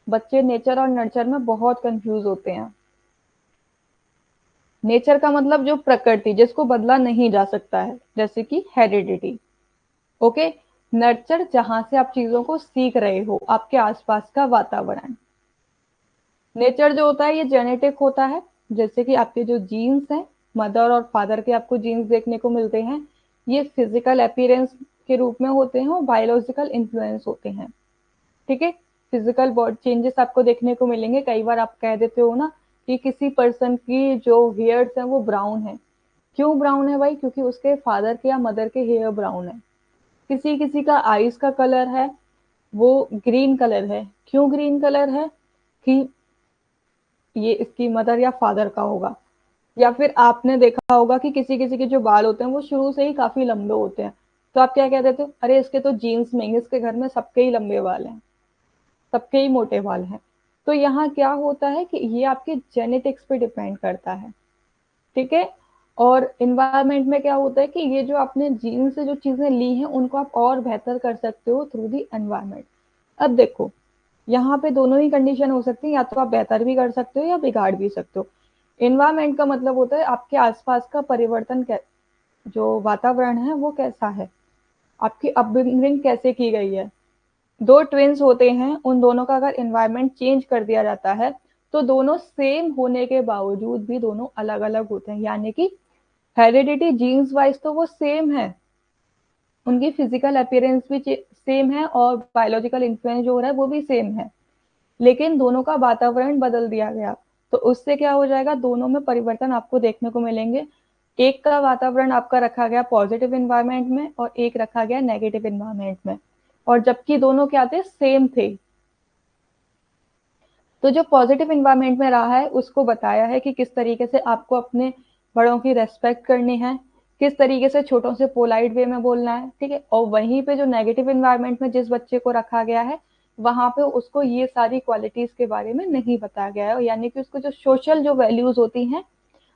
बच्चे नेचर और नर्चर में बहुत कंफ्यूज होते हैं। नेचर का मतलब जो प्रकृति जिसको बदला नहीं जा सकता है, जैसे कि हेरिडिटी। ओके। नर्चर जहां से आप चीजों को सीख रहे हो, आपके आसपास का वातावरण। नेचर जो होता है ये जेनेटिक होता है, जैसे कि आपके जो जीन्स हैं, मदर और फादर के आपको जीन्स देखने को मिलते हैं, ये फिजिकल अपीयरेंस के रूप में होते हैं और बायोलॉजिकल इन्फ्लुएंस होते हैं। ठीक है। फिजिकल बॉडी चेंजेस आपको देखने को मिलेंगे। कई बार आप कह देते हो ना कि किसी पर्सन की जो हेयर्स हैं वो ब्राउन है। क्यों ब्राउन है भाई? क्योंकि उसके फादर के या मदर के हेयर ब्राउन है। किसी किसी का आईज का कलर है वो ग्रीन कलर है। क्यों ग्रीन कलर है? कि ये इसकी मदर या फादर का होगा। या फिर आपने देखा होगा कि किसी किसी के जो बाल होते हैं वो शुरू से ही काफी लंबे होते हैं, तो आप क्या कह देते हो, अरे इसके तो जीन्स में, इसके घर में सबके ही लंबे बाल हैं, सबके ही मोटे बाल हैं। तो यहाँ क्या होता है कि ये आपके जेनेटिक्स पे डिपेंड करता है। ठीक है। और इन्वायरमेंट में क्या होता है कि ये जो आपने जीन से जो चीजें ली हैं उनको आप और बेहतर कर सकते हो थ्रू दी एनवायरमेंट। अब देखो, यहाँ पे दोनों ही कंडीशन हो सकती है, या तो आप बेहतर भी कर सकते हो या बिगाड़ भी सकते हो। एनवायरमेंट का मतलब होता है आपके आसपास का परिवर्तन, जो वातावरण है वो कैसा है, आपकी अपब्रिंगिंग कैसे की गई है। दो ट्विंस होते हैं, उन दोनों का अगर एनवायरमेंट चेंज कर दिया जाता है तो दोनों सेम होने के बावजूद भी दोनों अलग अलग होते हैं। यानी कि हेरिडिटी जीन्स वाइज तो वो सेम है, उनकी फिजिकल अपीयरेंस भी सेम है और बायोलॉजिकल इन्फ्लुएंस जो हो रहा है वो भी सेम है, लेकिन दोनों का वातावरण बदल दिया गया। तो उससे क्या हो जाएगा, दोनों में परिवर्तन आपको देखने को मिलेंगे। एक का वातावरण आपका रखा गया पॉजिटिव इन्वायरमेंट में और एक रखा गया नेगेटिव इन्वायरमेंट में, और जबकि दोनों क्या थे, सेम थे। तो जो पॉजिटिव इन्वायरमेंट में रहा है उसको बताया है कि किस तरीके से आपको अपने बड़ों की रेस्पेक्ट करनी है, किस तरीके से छोटों से पोलाइट वे में बोलना है। ठीक है। और वहीं पे जो नेगेटिव इन्वायरमेंट में जिस बच्चे को रखा गया है वहां पे उसको ये सारी क्वालिटीज के बारे में नहीं बताया गया है, यानी कि उसको जो सोशल जो वैल्यूज होती हैं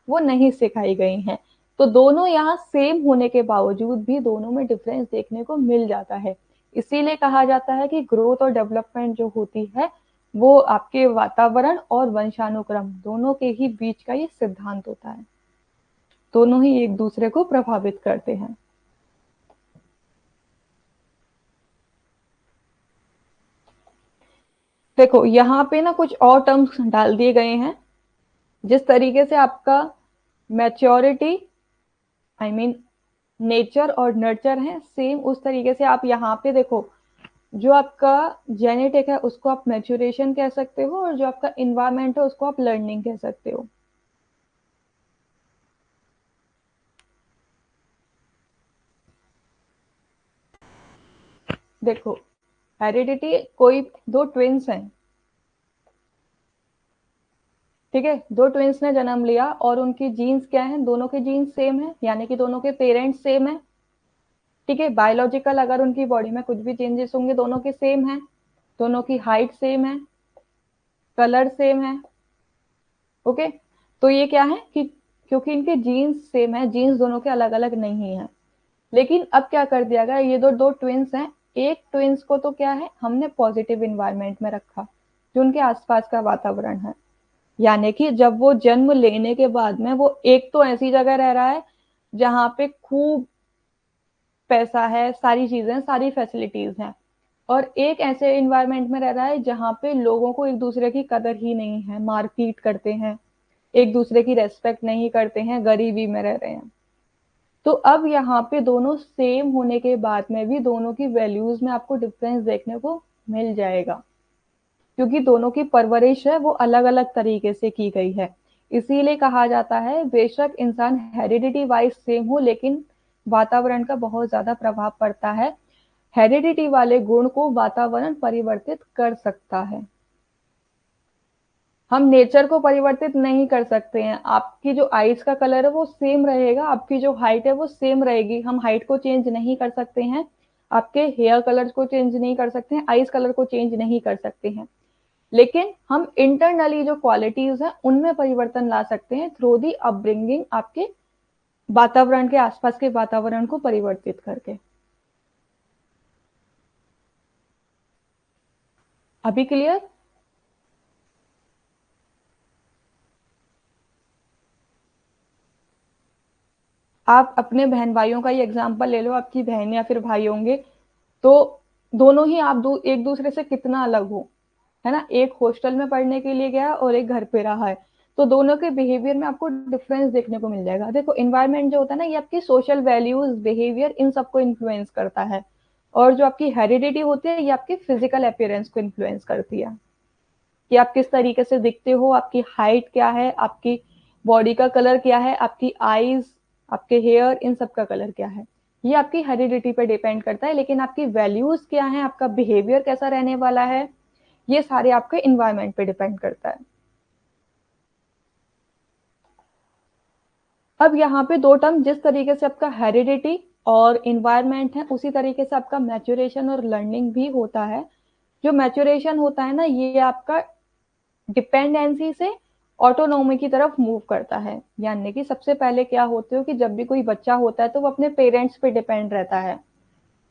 वो नहीं सिखाई गई हैं। तो दोनों यहाँ सेम होने के बावजूद भी दोनों में डिफरेंस देखने को मिल जाता है। इसीलिए कहा जाता है कि ग्रोथ और डेवलपमेंट जो होती है वो आपके वातावरण और वंशानुक्रम दोनों के ही बीच का ये सिद्धांत होता है। दोनों ही एक दूसरे को प्रभावित करते हैं। देखो यहाँ पे ना कुछ और टर्म्स डाल दिए गए हैं। जिस तरीके से आपका मैच्योरिटी, आई मीन नेचर और नर्चर है सेम, उस तरीके से आप यहाँ पे देखो, जो आपका जेनेटिक है उसको आप मैच्योरेशन कह सकते हो और जो आपका इन्वायरमेंट है उसको आप लर्निंग कह सकते हो। देखो, हेरिडिटी, कोई दो ट्विंस हैं, ठीक है, दो ट्विंस ने जन्म लिया और उनकी जीन्स क्या है, दोनों के जीन्स सेम है, यानी कि दोनों के पेरेंट्स सेम है। ठीक है। बायोलॉजिकल अगर उनकी बॉडी में कुछ भी चेंजेस होंगे दोनों के सेम है, दोनों की हाइट सेम है, कलर सेम है। ओके। तो ये क्या है कि क्योंकि इनके जीन्स सेम है, जीन्स दोनों के अलग अलग नहीं है। लेकिन अब क्या कर दिया गया, ये दो ट्विंस हैं, एक ट्विंस को तो क्या है हमने पॉजिटिव इन्वायरमेंट में रखा, जो उनके आसपास का वातावरण है। यानी कि जब वो जन्म लेने के बाद में वो एक तो ऐसी जगह रह रहा है जहां पे खूब पैसा है, सारी चीजें, सारी फैसिलिटीज हैं, और एक ऐसे इन्वायरमेंट में रह रहा है जहां पे लोगों को एक दूसरे की कदर ही नहीं है, मारपीट करते हैं, एक दूसरे की रेस्पेक्ट नहीं करते हैं, गरीबी में रह रहे हैं। तो अब यहाँ पे दोनों सेम होने के बाद में भी दोनों की वैल्यूज में आपको डिफरेंस देखने को मिल जाएगा, क्योंकि दोनों की परवरिश है वो अलग अलग तरीके से की गई है। इसीलिए कहा जाता है बेशक इंसान हेरिडिटी वाइज सेम हो लेकिन वातावरण का बहुत ज्यादा प्रभाव पड़ता है। हेरिडिटी वाले गुण को वातावरण परिवर्तित कर सकता है। हम नेचर को परिवर्तित नहीं कर सकते हैं। आपकी जो आईज का कलर है वो सेम रहेगा, आपकी जो हाइट है वो सेम रहेगी, हम हाइट को चेंज नहीं कर सकते हैं, आपके हेयर कलर को चेंज नहीं कर सकते हैं, आईज कलर को चेंज नहीं कर सकते हैं, लेकिन हम इंटरनली जो क्वालिटीज है उनमें परिवर्तन ला सकते हैं थ्रू दी अपब्रिंगिंग, आपके वातावरण के आसपास के वातावरण को परिवर्तित करके। अभी क्लियर? आप अपने बहन भाइयों का ही एग्जाम्पल ले लो, आपकी बहन या फिर भाई होंगे, तो दोनों ही आप एक दूसरे से कितना अलग हो, है ना। एक हॉस्टल में पढ़ने के लिए गया और एक घर पे रहा है, तो दोनों के बिहेवियर में आपको डिफरेंस देखने को मिल जाएगा। देखो इन्वायरमेंट जो होता है ना, ये आपकी सोशल वैल्यूज, बिहेवियर, इन सबको इन्फ्लुएंस करता है। और जो आपकी हेरिडिटी होती है, ये आपकी फिजिकल अपीयरेंस को इन्फ्लुएंस करती है, कि आप किस तरीके से दिखते हो, आपकी हाइट क्या है, आपकी बॉडी का कलर क्या है, आपकी आईज, आपके हेयर, इन सब का कलर क्या है, ये आपकी हेरिडिटी पे डिपेंड करता है। लेकिन आपकी वैल्यूज क्या है, आपका बिहेवियर कैसा रहने वाला है, ये सारे आपके इन्वायरमेंट पे डिपेंड करता है। अब यहाँ पे दो टर्म, जिस तरीके से आपका हेरिडिटी और इन्वायरमेंट है, उसी तरीके से आपका मैच्योरेशन और लर्निंग भी होता है। जो मैच्योरेशन होता है ना, ये आपका डिपेंडेंसी से ऑटोनॉमी की तरफ मूव करता है। यानी कि सबसे पहले क्या होते हो कि जब भी कोई बच्चा होता है तो वो अपने पेरेंट्स पे डिपेंड रहता है,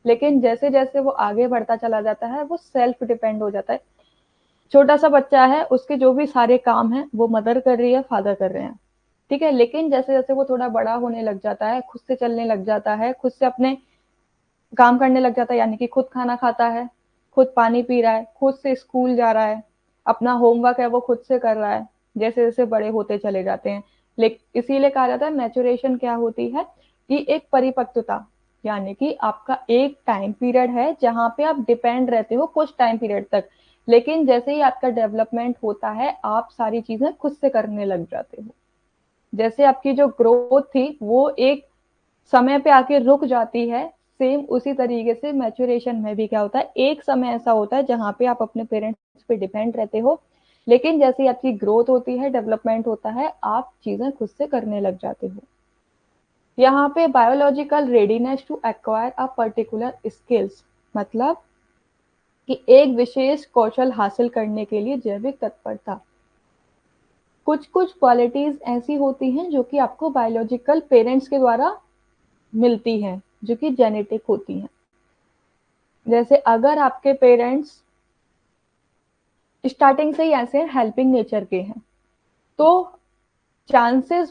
लेकिन जैसे जैसे वो आगे बढ़ता चला जाता है वो सेल्फ डिपेंड हो जाता है। छोटा सा बच्चा है, उसके जो भी सारे काम है वो मदर कर रही है, फादर कर रहे हैं, ठीक है। लेकिन जैसे जैसे वो थोड़ा बड़ा होने लग जाता है, खुद से चलने लग जाता है, खुद से अपने काम करने लग जाता है, यानी कि खुद खाना खाता है, खुद पानी पी रहा है, खुद से स्कूल जा रहा है, अपना होमवर्क है वो खुद से कर रहा है, जैसे जैसे बड़े होते चले जाते हैं। लेकिन इसीलिए कहा जाता है मैच्योरेशन क्या होती है, कि एक परिपक्वता, यानी कि आपका एक टाइम पीरियड है जहां पे आप डिपेंड रहते हो कुछ टाइम पीरियड तक, लेकिन जैसे ही आपका डेवलपमेंट होता है आप सारी चीजें खुद से करने लग जाते हो। जैसे आपकी जो ग्रोथ थी वो एक समय पे आके रुक जाती है, सेम उसी तरीके से मैच्योरेशन में भी क्या होता है, एक समय ऐसा होता है जहां पे आप अपने पेरेंट्स पे डिपेंड रहते हो, लेकिन जैसे आपकी ग्रोथ होती है, डेवलपमेंट होता है, आप चीजें खुद से करने लग जाते हो। यहाँ पे biological readiness to acquire a particular skills, मतलब कि एक विशेष कौशल हासिल करने के लिए जैविक तत्परता। कुछ कुछ क्वालिटीज ऐसी होती हैं जो कि आपको बायोलॉजिकल पेरेंट्स के द्वारा मिलती हैं, जो कि जेनेटिक होती हैं। जैसे अगर आपके पेरेंट्स स्टार्टिंग से ही ऐसे हेल्पिंग नेचर के हैं, तो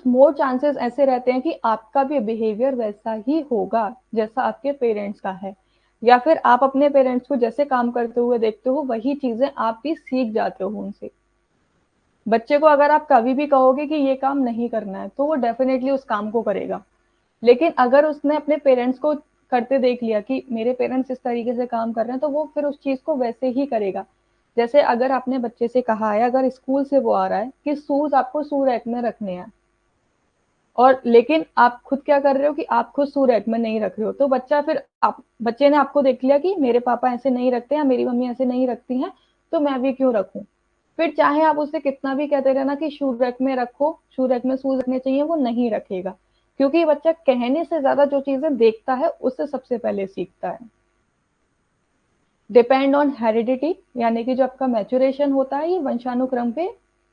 मोर चांसेस ऐसे रहते हैं कि आपका भी बिहेवियर वैसा ही होगा जैसा आपके पेरेंट्स का है, या फिर आप अपने पेरेंट्स को जैसे काम करते हुए देखते हो वही चीजें आप भी सीख जाते हो उनसे। बच्चे को अगर आप कभी भी कहोगे कि ये काम नहीं करना है तो वो डेफिनेटली उस काम को करेगा, लेकिन अगर उसने अपने पेरेंट्स को करते देख लिया कि मेरे पेरेंट्स इस तरीके से काम कर रहे हैं, तो वो फिर उस चीज को वैसे ही करेगा। जैसे अगर आपने बच्चे से कहा है, अगर स्कूल से वो आ रहा है कि शूज आपको शू रैक में रखने हैं, और लेकिन आप खुद क्या कर रहे हो कि आप खुद शू रैक में नहीं रख रहे हो, तो बच्चा फिर आप बच्चे ने आपको देख लिया कि मेरे पापा ऐसे नहीं रखते या मेरी मम्मी ऐसे नहीं रखती हैं, तो मैं भी क्यों रखूं। फिर चाहे आप उससे कितना भी कहते रहना कि शू रैक में रखो, शू रैक में शूज रखने चाहिए, वो नहीं रखेगा, क्योंकि बच्चा कहने से ज्यादा जो चीजें देखता है उससे सबसे पहले सीखता है। डिपेंड ऑन हेरिडिटी, यानी कि जो आपका मैच्योरेशन होता है ये वंशानुक्रम पे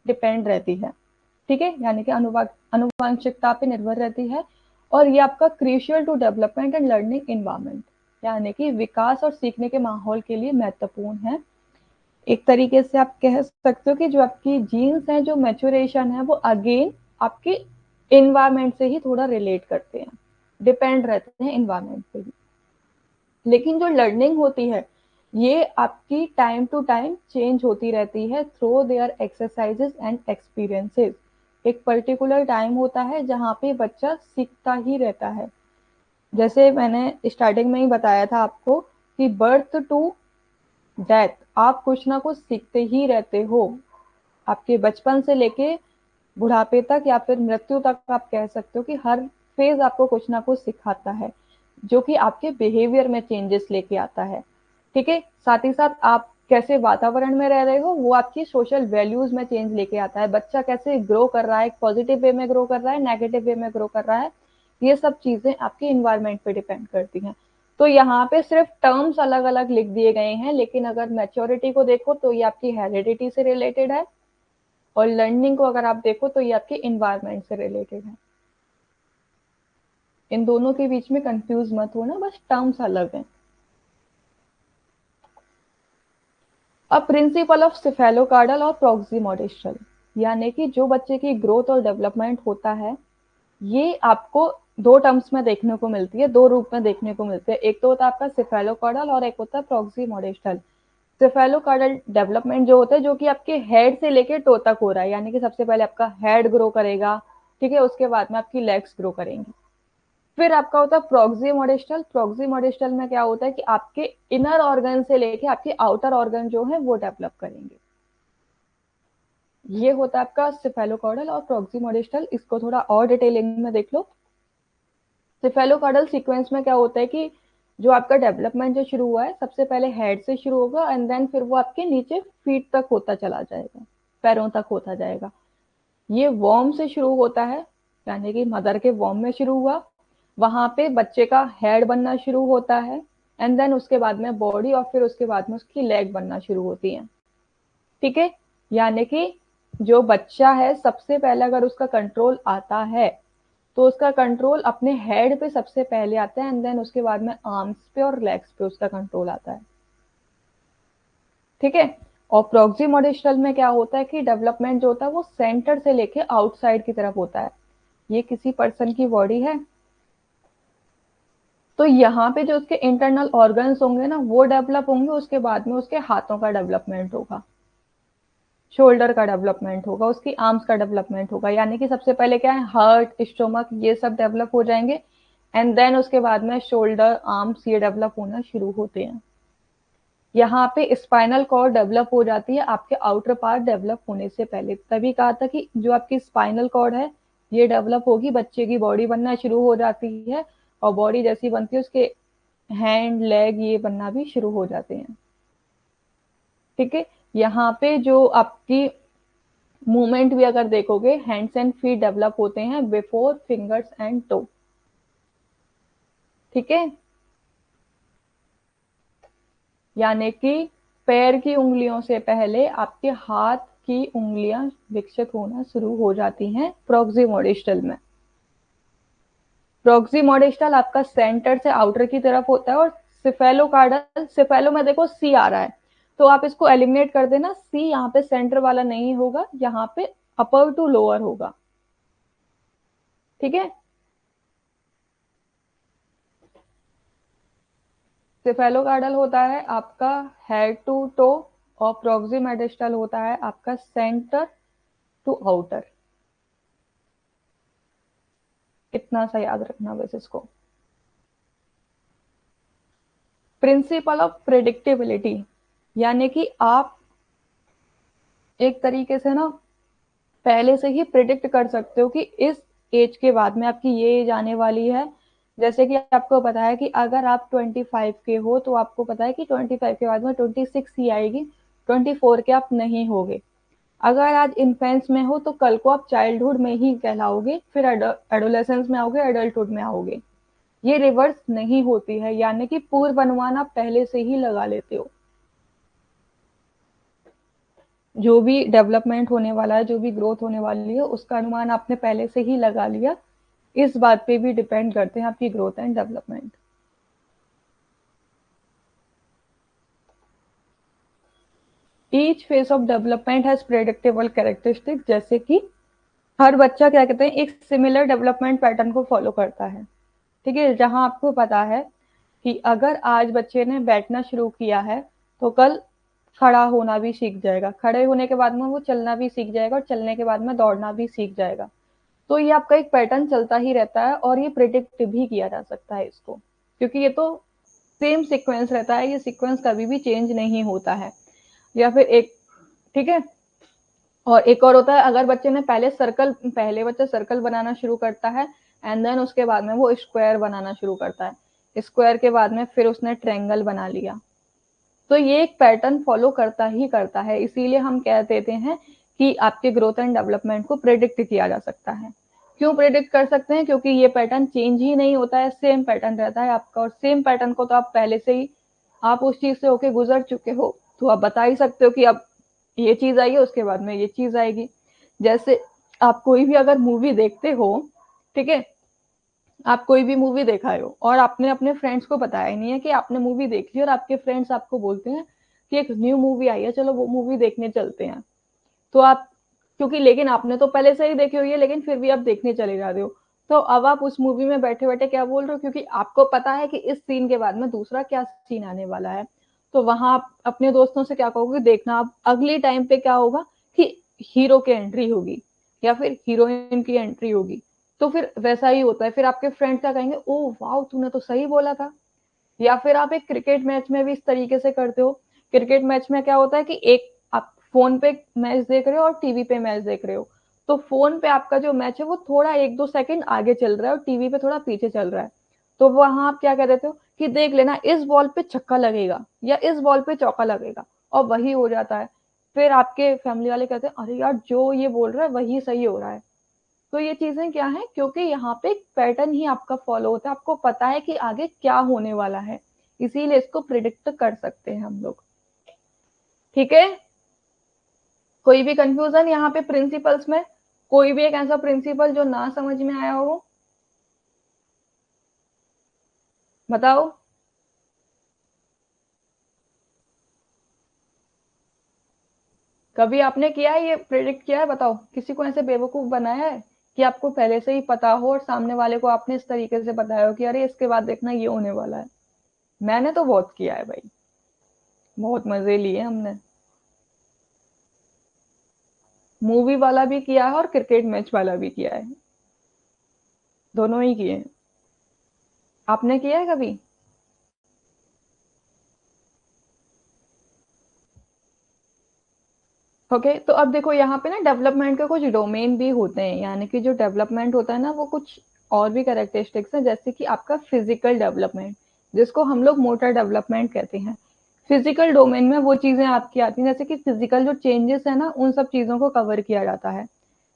डिपेंड रहती है, ठीक है, यानी कि अनुवांशिकता पे निर्भर रहती है। और ये आपका crucial to development and learning environment, यानी कि विकास और सीखने के माहौल के लिए महत्वपूर्ण है। एक तरीके से आप कह सकते हो कि जो आपकी जीन्स है, जो मैच्योरेशन है, वो अगेन आपके इन्वायरमेंट से ही थोड़ा रिलेट करते हैं, डिपेंड रहते हैं इन्वायरमेंट पे ही। लेकिन जो लर्निंग होती है ये आपकी टाइम टू टाइम चेंज होती रहती है through their exercises and experiences. एक पर्टिकुलर टाइम होता है जहाँ पे बच्चा सीखता ही रहता है। जैसे मैंने स्टार्टिंग में ही बताया था आपको कि बर्थ टू डेथ आप कुछ ना कुछ सीखते ही रहते हो, आपके बचपन से लेके बुढ़ापे तक या फिर मृत्यु तक आप कह सकते हो कि हर फेज आपको कुछ ना कुछ सिखाता है, जो कि आपके बिहेवियर में चेंजेस लेके आता है, ठीक है। साथ ही साथ आप कैसे वातावरण में रह रहे हो, वो आपकी सोशल वैल्यूज में चेंज लेके आता है। बच्चा कैसे ग्रो कर रहा है, पॉजिटिव वे में ग्रो कर रहा है, नेगेटिव वे में ग्रो कर रहा है, ये सब चीजें आपके इन्वायरमेंट पे डिपेंड करती हैं। तो यहाँ पे सिर्फ टर्म्स अलग अलग लिख दिए गए हैं, लेकिन अगर मैच्योरिटी को देखो तो ये आपकी हेरिडिटी से रिलेटेड है, और लर्निंग को अगर आप देखो तो ये आपके इन्वायरमेंट से रिलेटेड है। इन दोनों के बीच में कंफ्यूज मत होना, बस टर्म्स अलग हैं। अब प्रिंसिपल ऑफ सिफेलोकार्डल और प्रॉक्सिमोडिस्टल, यानी कि जो बच्चे की ग्रोथ और डेवलपमेंट होता है, ये आपको दो टर्म्स में देखने को मिलती है, दो रूप में देखने को मिलते हैं। एक तो होता है आपका सिफेलोकार्डल और एक होता है प्रॉक्सिमोडिस्टल। सिफेलोकार्डल डेवलपमेंट जो होता है, जो कि आपके हेड से लेके टो तक हो रहा है, यानी कि सबसे पहले आपका हेड ग्रो करेगा, ठीक है, उसके बाद में आपकी लेग्स ग्रो करेंगी। फिर आपका होता है प्रॉक्सिमोडिस्टल। प्रॉक्सिमोडिस्टल में क्या होता है कि आपके इनर ऑर्गन से लेके आपके आउटर ऑर्गन जो है वो डेवलप करेंगे। ये होता है आपका सिफेलोकॉर्डल और प्रॉक्सिमोडिस्टल। इसको थोड़ा और डिटेलिंग में देख लो। सिफेलोकॉर्डल सीक्वेंस में क्या होता है कि जो आपका डेवलपमेंट जो शुरू हुआ है, सबसे पहले हेड से शुरू होगा, एंड देन फिर वो आपके नीचे फीट तक होता चला जाएगा, पैरों तक होता जाएगा। ये वॉर्म से शुरू होता है, यानी कि मदर के वॉर्म में शुरू हुआ, वहां पे बच्चे का हेड बनना शुरू होता है, एंड देन उसके बाद में बॉडी, और फिर उसके बाद में उसकी लेग बनना शुरू होती है। ठीक है, यानी कि जो बच्चा है, सबसे पहले अगर उसका कंट्रोल आता है तो उसका कंट्रोल अपने हेड पे सबसे पहले आता है, एंड देन उसके बाद में आर्म्स पे और लेग्स पे उसका कंट्रोल आता है। ठीक है, और प्रॉक्सिमोडिस्टल में क्या होता है कि डेवलपमेंट जो होता है वो सेंटर से लेके आउटसाइड की तरफ होता है। ये किसी पर्सन की बॉडी है, तो यहाँ पे जो उसके इंटरनल ऑर्गन्स होंगे ना, वो डेवलप होंगे, उसके बाद में उसके हाथों का डेवलपमेंट होगा, शोल्डर का डेवलपमेंट होगा, उसकी आर्म्स का डेवलपमेंट होगा। यानी कि सबसे पहले क्या है, हार्ट, स्टोमक, ये सब डेवलप हो जाएंगे, एंड देन उसके बाद में शोल्डर, आर्म्स, ये डेवलप होना शुरू होते हैं। यहाँ पे स्पाइनल कॉर्ड डेवलप हो जाती है आपके आउटर पार्ट डेवलप होने से पहले। तभी कहा था कि जो आपकी स्पाइनल कॉर्ड है ये डेवलप होगी, बच्चे की बॉडी बनना शुरू हो जाती है, और बॉडी जैसी बनती है उसके हैंड, लेग, ये बनना भी शुरू हो जाते हैं। ठीक है, यहाँ पे जो आपकी मूवमेंट भी अगर देखोगे, हैंड्स एंड फीट डेवलप होते हैं बिफोर फिंगर्स एंड टो। ठीक है, यानी कि पैर की उंगलियों से पहले आपके हाथ की उंगलियां विकसित होना शुरू हो जाती हैं प्रॉक्सिमोडिस्टल में। प्रॉक्सिमोडिस्टल आपका सेंटर से आउटर की तरफ होता है, और सिफेलोकार्डल, सिफेलो में देखो सी आ रहा है, तो आप इसको एलिमिनेट कर देना, सी यहाँ पे सेंटर वाला नहीं होगा, यहाँ पे अपर टू लोअर होगा। ठीक है, सिफेलोकार्डल होता है आपका हेड टू टो, और प्रॉक्सिमोडिस्टल होता है आपका सेंटर टू आउटर। इतना सा याद रखना बस इसको। प्रिंसिपल ऑफ प्रिडिक्टेबिलिटी, यानी कि आप एक तरीके से ना पहले से ही प्रिडिक्ट कर सकते हो कि इस एज के बाद में आपकी ये एज आने वाली है। जैसे कि आपको पता है कि अगर आप 25 के हो, तो आपको पता है कि 25 के बाद में 26 ही आएगी, 24 के आप नहीं होगे। अगर आज इन्फेंस में हो तो कल को आप चाइल्डहुड में ही कहलाओगे, फिर एडोलेसेंस में आओगे, एडल्टहुड में आओगे। ये रिवर्स नहीं होती है, यानी कि पूर्व अनुमान आप पहले से ही लगा लेते हो। जो भी डेवलपमेंट होने वाला है, जो भी ग्रोथ होने वाली है, उसका अनुमान आपने पहले से ही लगा लिया। इस बात पे भी डिपेंड करते हैं आपकी growth and development. Each phase of development has predictable characteristic, जैसे कि हर बच्चा क्या कहते हैं, एक सिमिलर डेवलपमेंट पैटर्न को फॉलो करता है। ठीक है, जहां आपको पता है कि अगर आज बच्चे ने बैठना शुरू किया है, तो कल खड़ा होना भी सीख जाएगा, खड़े होने के बाद में वो चलना भी सीख जाएगा, और चलने के बाद में दौड़ना भी सीख जाएगा। तो ये आपका एक पैटर्न चलता ही रहता है, और ये प्रिडिक्ट भी किया जा सकता है इसको, क्योंकि ये तो सेम सीक्वेंस रहता है, ये सीक्वेंस कभी भी चेंज नहीं होता है। या फिर एक, ठीक है, और एक और होता है, अगर बच्चे ने पहले बच्चा सर्कल बनाना शुरू करता है, एंड देन उसके बाद में वो स्क्वायर बनाना शुरू करता है, स्क्वायर के बाद में फिर उसने ट्रायंगल बना लिया, तो ये एक पैटर्न फॉलो करता ही करता है, इसीलिए हम कह देते हैं कि आपके ग्रोथ एंड डेवलपमेंट को प्रेडिक्ट किया जा सकता है। क्यों प्रेडिक्ट कर सकते हैं? क्योंकि ये पैटर्न चेंज ही नहीं होता है, सेम पैटर्न रहता है आपका, और सेम पैटर्न को तो आप पहले से ही, आप उस चीज से होके गुजर चुके हो, तो आप बता ही सकते हो कि अब ये चीज आई है, उसके बाद में ये चीज आएगी। जैसे आप कोई भी अगर मूवी देखते हो, ठीक है, आप कोई भी मूवी देखा हो और आपने अपने फ्रेंड्स को बताया ही नहीं है कि आपने मूवी देख ली, और आपके फ्रेंड्स आपको बोलते हैं कि एक न्यू मूवी आई है, चलो वो मूवी देखने चलते हैं, तो आप, क्योंकि लेकिन आपने तो पहले से ही देखी हुई है, लेकिन फिर भी आप देखने चले जाते हो, तो अब आप उस मूवी में बैठे बैठे क्या बोल रहे हो, क्योंकि आपको पता है कि इस सीन के बाद में दूसरा क्या सीन आने वाला है, तो वहां आप अपने दोस्तों से क्या कहोगे, देखना आप अगली टाइम पे क्या होगा कि हीरो की एंट्री होगी या फिर हीरोइन की एंट्री होगी, तो फिर वैसा ही होता है, फिर आपके फ्रेंड क्या कहेंगे, ओ वाह तूने तो सही बोला था। या फिर आप एक क्रिकेट मैच में भी इस तरीके से करते हो। क्रिकेट मैच में क्या होता है कि एक आप फोन पे मैच देख रहे हो और टीवी पे मैच देख रहे हो, तो फोन पे आपका जो मैच है वो थोड़ा 1-2 सेकंड आगे चल रहा है और टीवी पे थोड़ा पीछे चल रहा है, तो वहां आप क्या कह देते हो कि देख लेना इस बॉल पे छक्का लगेगा या इस बॉल पे चौका लगेगा, और वही हो जाता है। फिर आपके फैमिली वाले कहते हैं अरे यार जो ये बोल रहा है वही सही हो रहा है। तो ये चीजें क्या है, क्योंकि यहाँ पे एक पैटर्न ही आपका फॉलो होता है, आपको पता है कि आगे क्या होने वाला है, इसीलिए इसको प्रिडिक्ट कर सकते हैं हम लोग। ठीक है, कोई भी कंफ्यूजन यहाँ पे प्रिंसिपल्स में, कोई भी एक ऐसा प्रिंसिपल जो ना समझ में आया हो, बताओ। कभी आपने किया है ये प्रिडिक्ट किया है? बताओ, किसी को ऐसे बेवकूफ बनाया है कि आपको पहले से ही पता हो और सामने वाले को आपने इस तरीके से बताया हो कि अरे इसके बाद देखना ये होने वाला है? मैंने तो बहुत किया है भाई, बहुत मजे लिए हमने। मूवी वाला भी किया है और क्रिकेट मैच वाला भी किया है, दोनों ही किए हैं। आपने किया है कभी? ओके, तो अब देखो यहाँ पे ना डेवलपमेंट के कुछ डोमेन भी होते हैं, यानी कि जो डेवलपमेंट होता है ना वो कुछ और भी कैरेक्टरिस्टिक्स हैं, जैसे कि आपका फिजिकल डेवलपमेंट, जिसको हम लोग मोटर डेवलपमेंट कहते हैं। फिजिकल डोमेन में वो चीजें आपकी आती हैं, जैसे कि फिजिकल जो चेंजेस है ना उन सब चीजों को कवर किया जाता है,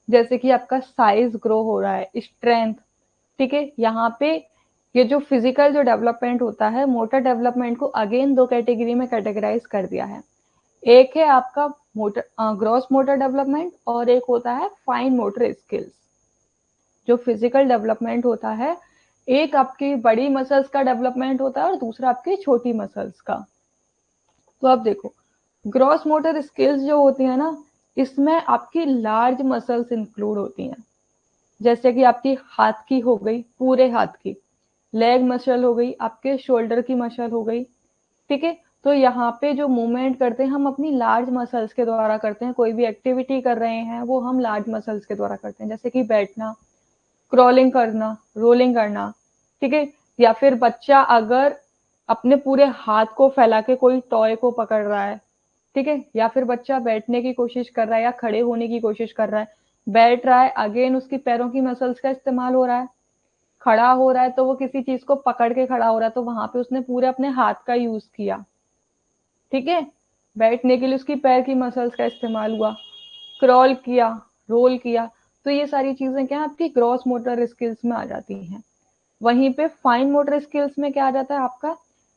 जैसे कि आपका साइज ग्रो हो रहा है, स्ट्रेंथ, ठीक है। यहाँ पे ये जो फिजिकल जो डेवलपमेंट होता है, मोटर डेवलपमेंट को अगेन दो कैटेगरी में कैटेगराइज कर दिया है। एक है आपका मोटर ग्रॉस मोटर डेवलपमेंट और एक होता है फाइन मोटर स्किल्स। जो फिजिकल डेवलपमेंट होता है, एक आपकी बड़ी मसल्स का डेवलपमेंट होता है और दूसरा आपकी छोटी मसल्स का। तो आप देखो, ग्रॉस मोटर स्किल्स जो होती है ना, इसमें आपकी लार्ज मसल्स इंक्लूड होती हैं, जैसे कि आपकी हाथ की हो गई, पूरे हाथ की लेग मसल हो गई, आपके शोल्डर की मसल हो गई, ठीक है। तो यहाँ पे जो मूवमेंट करते हैं हम अपनी लार्ज मसल्स के द्वारा करते हैं, कोई भी एक्टिविटी कर रहे हैं वो हम लार्ज मसल्स के द्वारा करते हैं, जैसे कि बैठना, क्रॉलिंग करना, रोलिंग करना, ठीक है। या फिर बच्चा अगर अपने पूरे हाथ को फैला के कोई टॉय को पकड़ रहा है, ठीक है, या फिर बच्चा बैठने की कोशिश कर रहा है या खड़े होने की कोशिश कर रहा है, बैठ रहा है, अगेन उसकी पैरों की मसल्स का इस्तेमाल हो रहा है, खड़ा हो रहा है तो वो किसी चीज को पकड़ के खड़ा हो रहा है, तो वहां पे उसने पूरे अपने हाथ का यूज किया, ठीक है। बैठने के लिए उसकी पैर की मसल्स का इस्तेमाल हुआ, क्रॉल किया, रोल किया, तो ये सारी चीजें क्या है आपकी ग्रॉस मोटर स्किल्स में आ जाती हैं। वहीं पे फाइन मोटर स्किल्स में क्या आ जाता है आपका,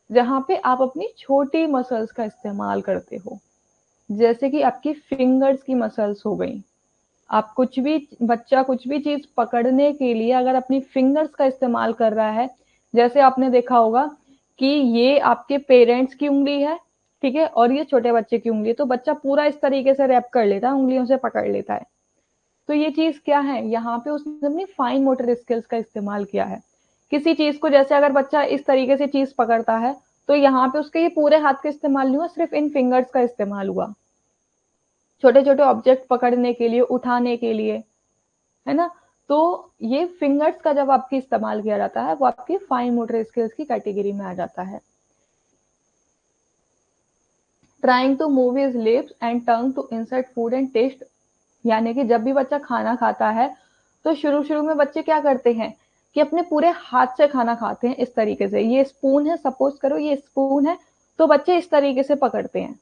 जहां पे आप अपनी छोटी मसल्स का इस्तेमाल करते हो, जैसे कि आपकी फिंगर्स की मसल्स हो गई। आप कुछ भी, बच्चा कुछ भी चीज पकड़ने के लिए अगर अपनी फिंगर्स का इस्तेमाल कर रहा है, जैसे आपने देखा होगा कि ये आपके पेरेंट्स की उंगली है, ठीक है, और ये छोटे बच्चे की उंगली है, तो बच्चा पूरा इस तरीके से रैप कर लेता है, उंगलियों से पकड़ लेता है। तो ये चीज क्या है, यहाँ पे उसने अपनी फाइन मोटर स्किल्स का इस्तेमाल किया है। किसी चीज को, जैसे अगर बच्चा इस तरीके से चीज पकड़ता है, तो यहाँ पे उसके ये पूरे हाथ का इस्तेमाल नहीं हुआ, सिर्फ इन फिंगर्स का इस्तेमाल हुआ, छोटे छोटे ऑब्जेक्ट पकड़ने के लिए, उठाने के लिए, है ना। तो ये फिंगर्स का जब आपकी इस्तेमाल किया जाता है वो आपकी फाइन मोटर स्किल्स की कैटेगरी में आ जाता है। Trying to move his lips and tongue to insert food and taste, यानी कि जब भी बच्चा खाना खाता है तो शुरू शुरू में बच्चे क्या करते हैं कि अपने पूरे हाथ से खाना खाते हैं, इस तरीके से, ये स्पून है, सपोज करो ये स्पून है, तो बच्चे इस तरीके से पकड़ते हैं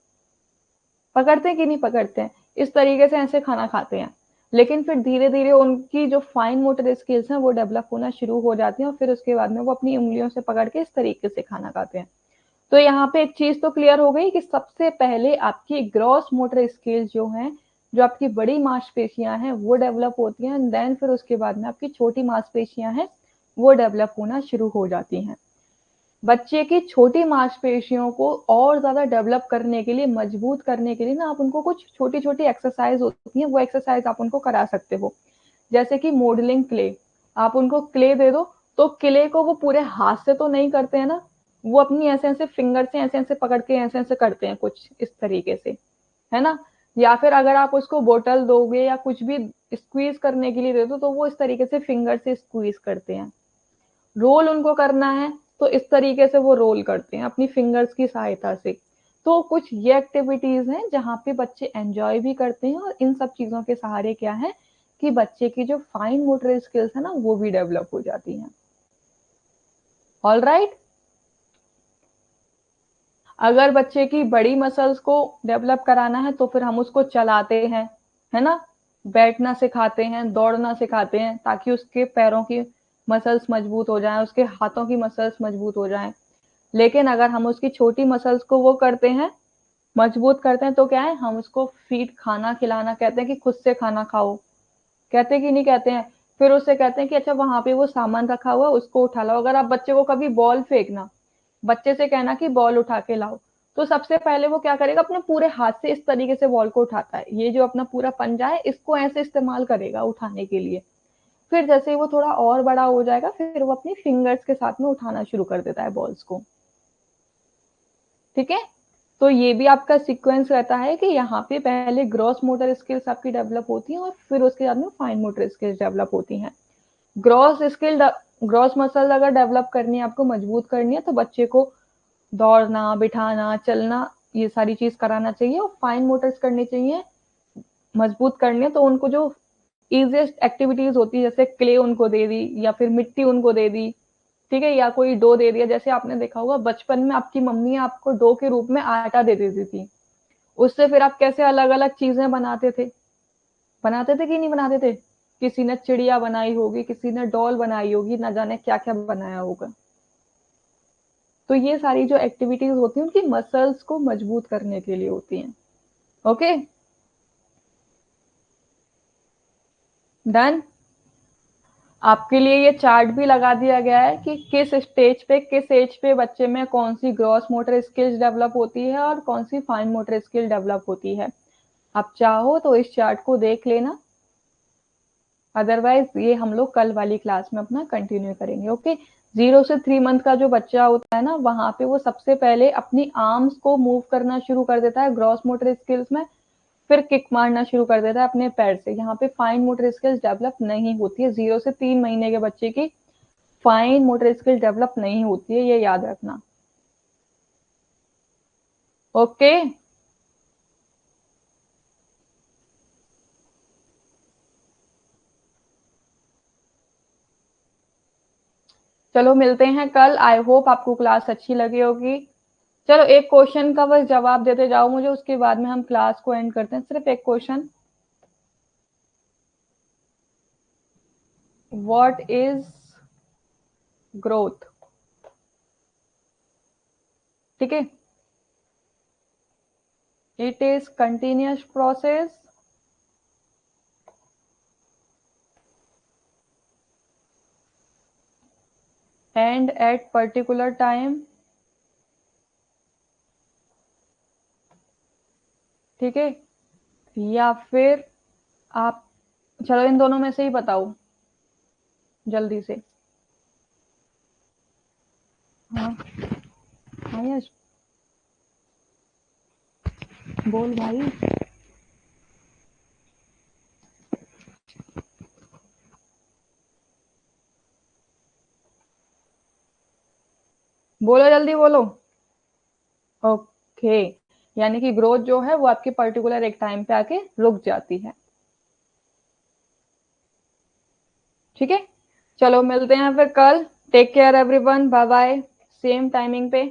कि नहीं पकड़ते हैं, इस तरीके से ऐसे खाना खाते हैं। लेकिन फिर धीरे धीरे उनकी जो फाइन मोटर स्किल्स हैं वो डेवलप होना शुरू हो जाती हैं और फिर उसके बाद में वो अपनी उंगलियों से पकड़ के इस तरीके से खाना खाते हैं। तो यहाँ पे एक चीज तो क्लियर हो गई कि सबसे पहले आपकी ग्रॉस मोटर स्किल्स जो हैं, जो आपकी बड़ी मांसपेशियां हैं वो डेवलप होती हैं, देन फिर उसके बाद में आपकी छोटी मांसपेशियां हैं वो डेवलप होना शुरू हो जाती हैं। बच्चे की छोटी मांसपेशियों को और ज्यादा डेवलप करने के लिए, मजबूत करने के लिए ना, आप उनको कुछ छोटी छोटी एक्सरसाइज होती है, वो एक्सरसाइज आप उनको करा सकते हो। जैसे कि मॉडलिंग क्ले, आप उनको क्ले दे दो, तो क्ले को वो पूरे हाथ से तो नहीं करते हैं ना, वो अपनी ऐसे ऐसे फिंगर से ऐसे ऐसे पकड़ के ऐसे ऐसे करते हैं कुछ इस तरीके से, है ना। या फिर अगर आप उसको बोतल दोगे या कुछ भी स्क्वीज करने के लिए दे दो, तो वो इस तरीके से फिंगर से स्क्वीज करते हैं। रोल उनको करना है तो इस तरीके से वो रोल करते हैं अपनी फिंगर्स की सहायता से। तो कुछ ये एक्टिविटीज हैं जहाँ पे बच्चे एंजॉय भी करते हैं, और इन सब चीजों के सहारे क्या है कि बच्चे की जो फाइन मोटर स्किल्स है ना वो भी डेवलप हो जाती हैं। All right. अगर बच्चे की बड़ी मसल्स को डेवलप कराना है तो फिर हम उसको चलाते हैं, है ना, बैठना सिखाते हैं, दौड़ना सिखाते हैं, ताकि उसके पैरों की मसल्स मजबूत हो जाएं, उसके हाथों की मसल्स मजबूत हो जाएं। लेकिन अगर हम उसकी छोटी मसल्स को वो करते हैं, मजबूत करते हैं, तो क्या है, हम उसको फीड खाना खिलाना कहते हैं कि खुद से खाना खाओ, कहते कि नहीं कहते हैं। फिर उससे कहते हैं कि अच्छा वहां पे वो सामान रखा हुआ उसको उठा लाओ। अगर आप बच्चे को कभी बॉल फेंकना, बच्चे से कहना कि बॉल उठा के लाओ, तो सबसे पहले वो क्या करेगा, अपने पूरे हाथ से इस तरीके से बॉल को उठाता है, ये जो अपना पूरा पंजा है इसको ऐसे इस्तेमाल करेगा उठाने के लिए। फिर जैसे ही वो थोड़ा और बड़ा हो जाएगा, फिर वो अपनी फिंगर्स के साथ में उठाना शुरू कर देता है बॉल्स को। ठीक है। तो ये भी आपका सीक्वेंस रहता है कि यहाँ पे पहले ग्रॉस मोटर स्किल्स आपकी डेवलप होती हैं और फिर उसके बाद में फाइन मोटर स्किल्स डेवलप होती हैं। ग्रॉस स्किल, ग्रॉस मसल अगर डेवलप करनी है, आपको मजबूत करनी है, तो बच्चे को दौड़ना, बिठाना, चलना, ये सारी चीज कराना चाहिए। और फाइन मोटर्स करनी चाहिए, मजबूत करनी है, तो उनको जो इजिएस्ट एक्टिविटीज होती है, जैसे क्ले उनको दे दी या फिर मिट्टी उनको दे दी, ठीक है, या कोई डो दे दिया। जैसे आपने देखा होगा बचपन में आपकी मम्मी आपको डो के रूप में आटा दे देती थी, उससे फिर आप कैसे अलग अलग चीजें बनाते थे, कि नहीं बनाते थे। किसी ने चिड़िया बनाई होगी, किसी ने डॉल बनाई होगी, ना जाने क्या क्या बनाया होगा। तो ये सारी जो एक्टिविटीज होती हैं उनकी मसल्स को मजबूत करने के लिए होती हैं। Okay, done. आपके लिए ये चार्ट भी लगा दिया गया है कि किस स्टेज पे, किस एज पे बच्चे में कौन सी ग्रॉस मोटर स्किल्स डेवलप होती है और कौन सी फाइन मोटर स्किल डेवलप होती है। आप चाहो तो इस चार्ट को देख लेना, अदरवाइज ये हम लोग कल वाली क्लास में अपना कंटिन्यू करेंगे। ओके। 0 से 3 मंथ का जो बच्चा होता है ना, वहां पे वो सबसे पहले अपनी आर्म्स को मूव करना शुरू कर देता है ग्रॉस मोटर स्किल्स में, फिर किक मारना शुरू कर देता है अपने पैर से। यहाँ पे फाइन मोटर स्किल्स डेवलप नहीं होती है। 0 से 3 महीने के बच्चे की फाइन मोटर स्किल डेवलप नहीं होती है, ये याद रखना। ओके। चलो मिलते हैं कल। आई होप आपको क्लास अच्छी लगी होगी। चलो एक क्वेश्चन का बस जवाब देते जाओ मुझे, उसके बाद में हम क्लास को एंड करते हैं। सिर्फ एक क्वेश्चन, व्हाट इज ग्रोथ। ठीक है, it is continuous process and at particular time. ठीक है, या फिर आप, चलो इन दोनों में से ही बताओ जल्दी से। हाँ, हाँ यश, बोल भाई। बोलो जल्दी बोलो। ओके, यानी कि ग्रोथ जो है वो आपकी पर्टिकुलर एक टाइम पे आके रुक जाती है। ठीक है, चलो मिलते हैं फिर कल। Take care everyone, bye bye, same timing पे।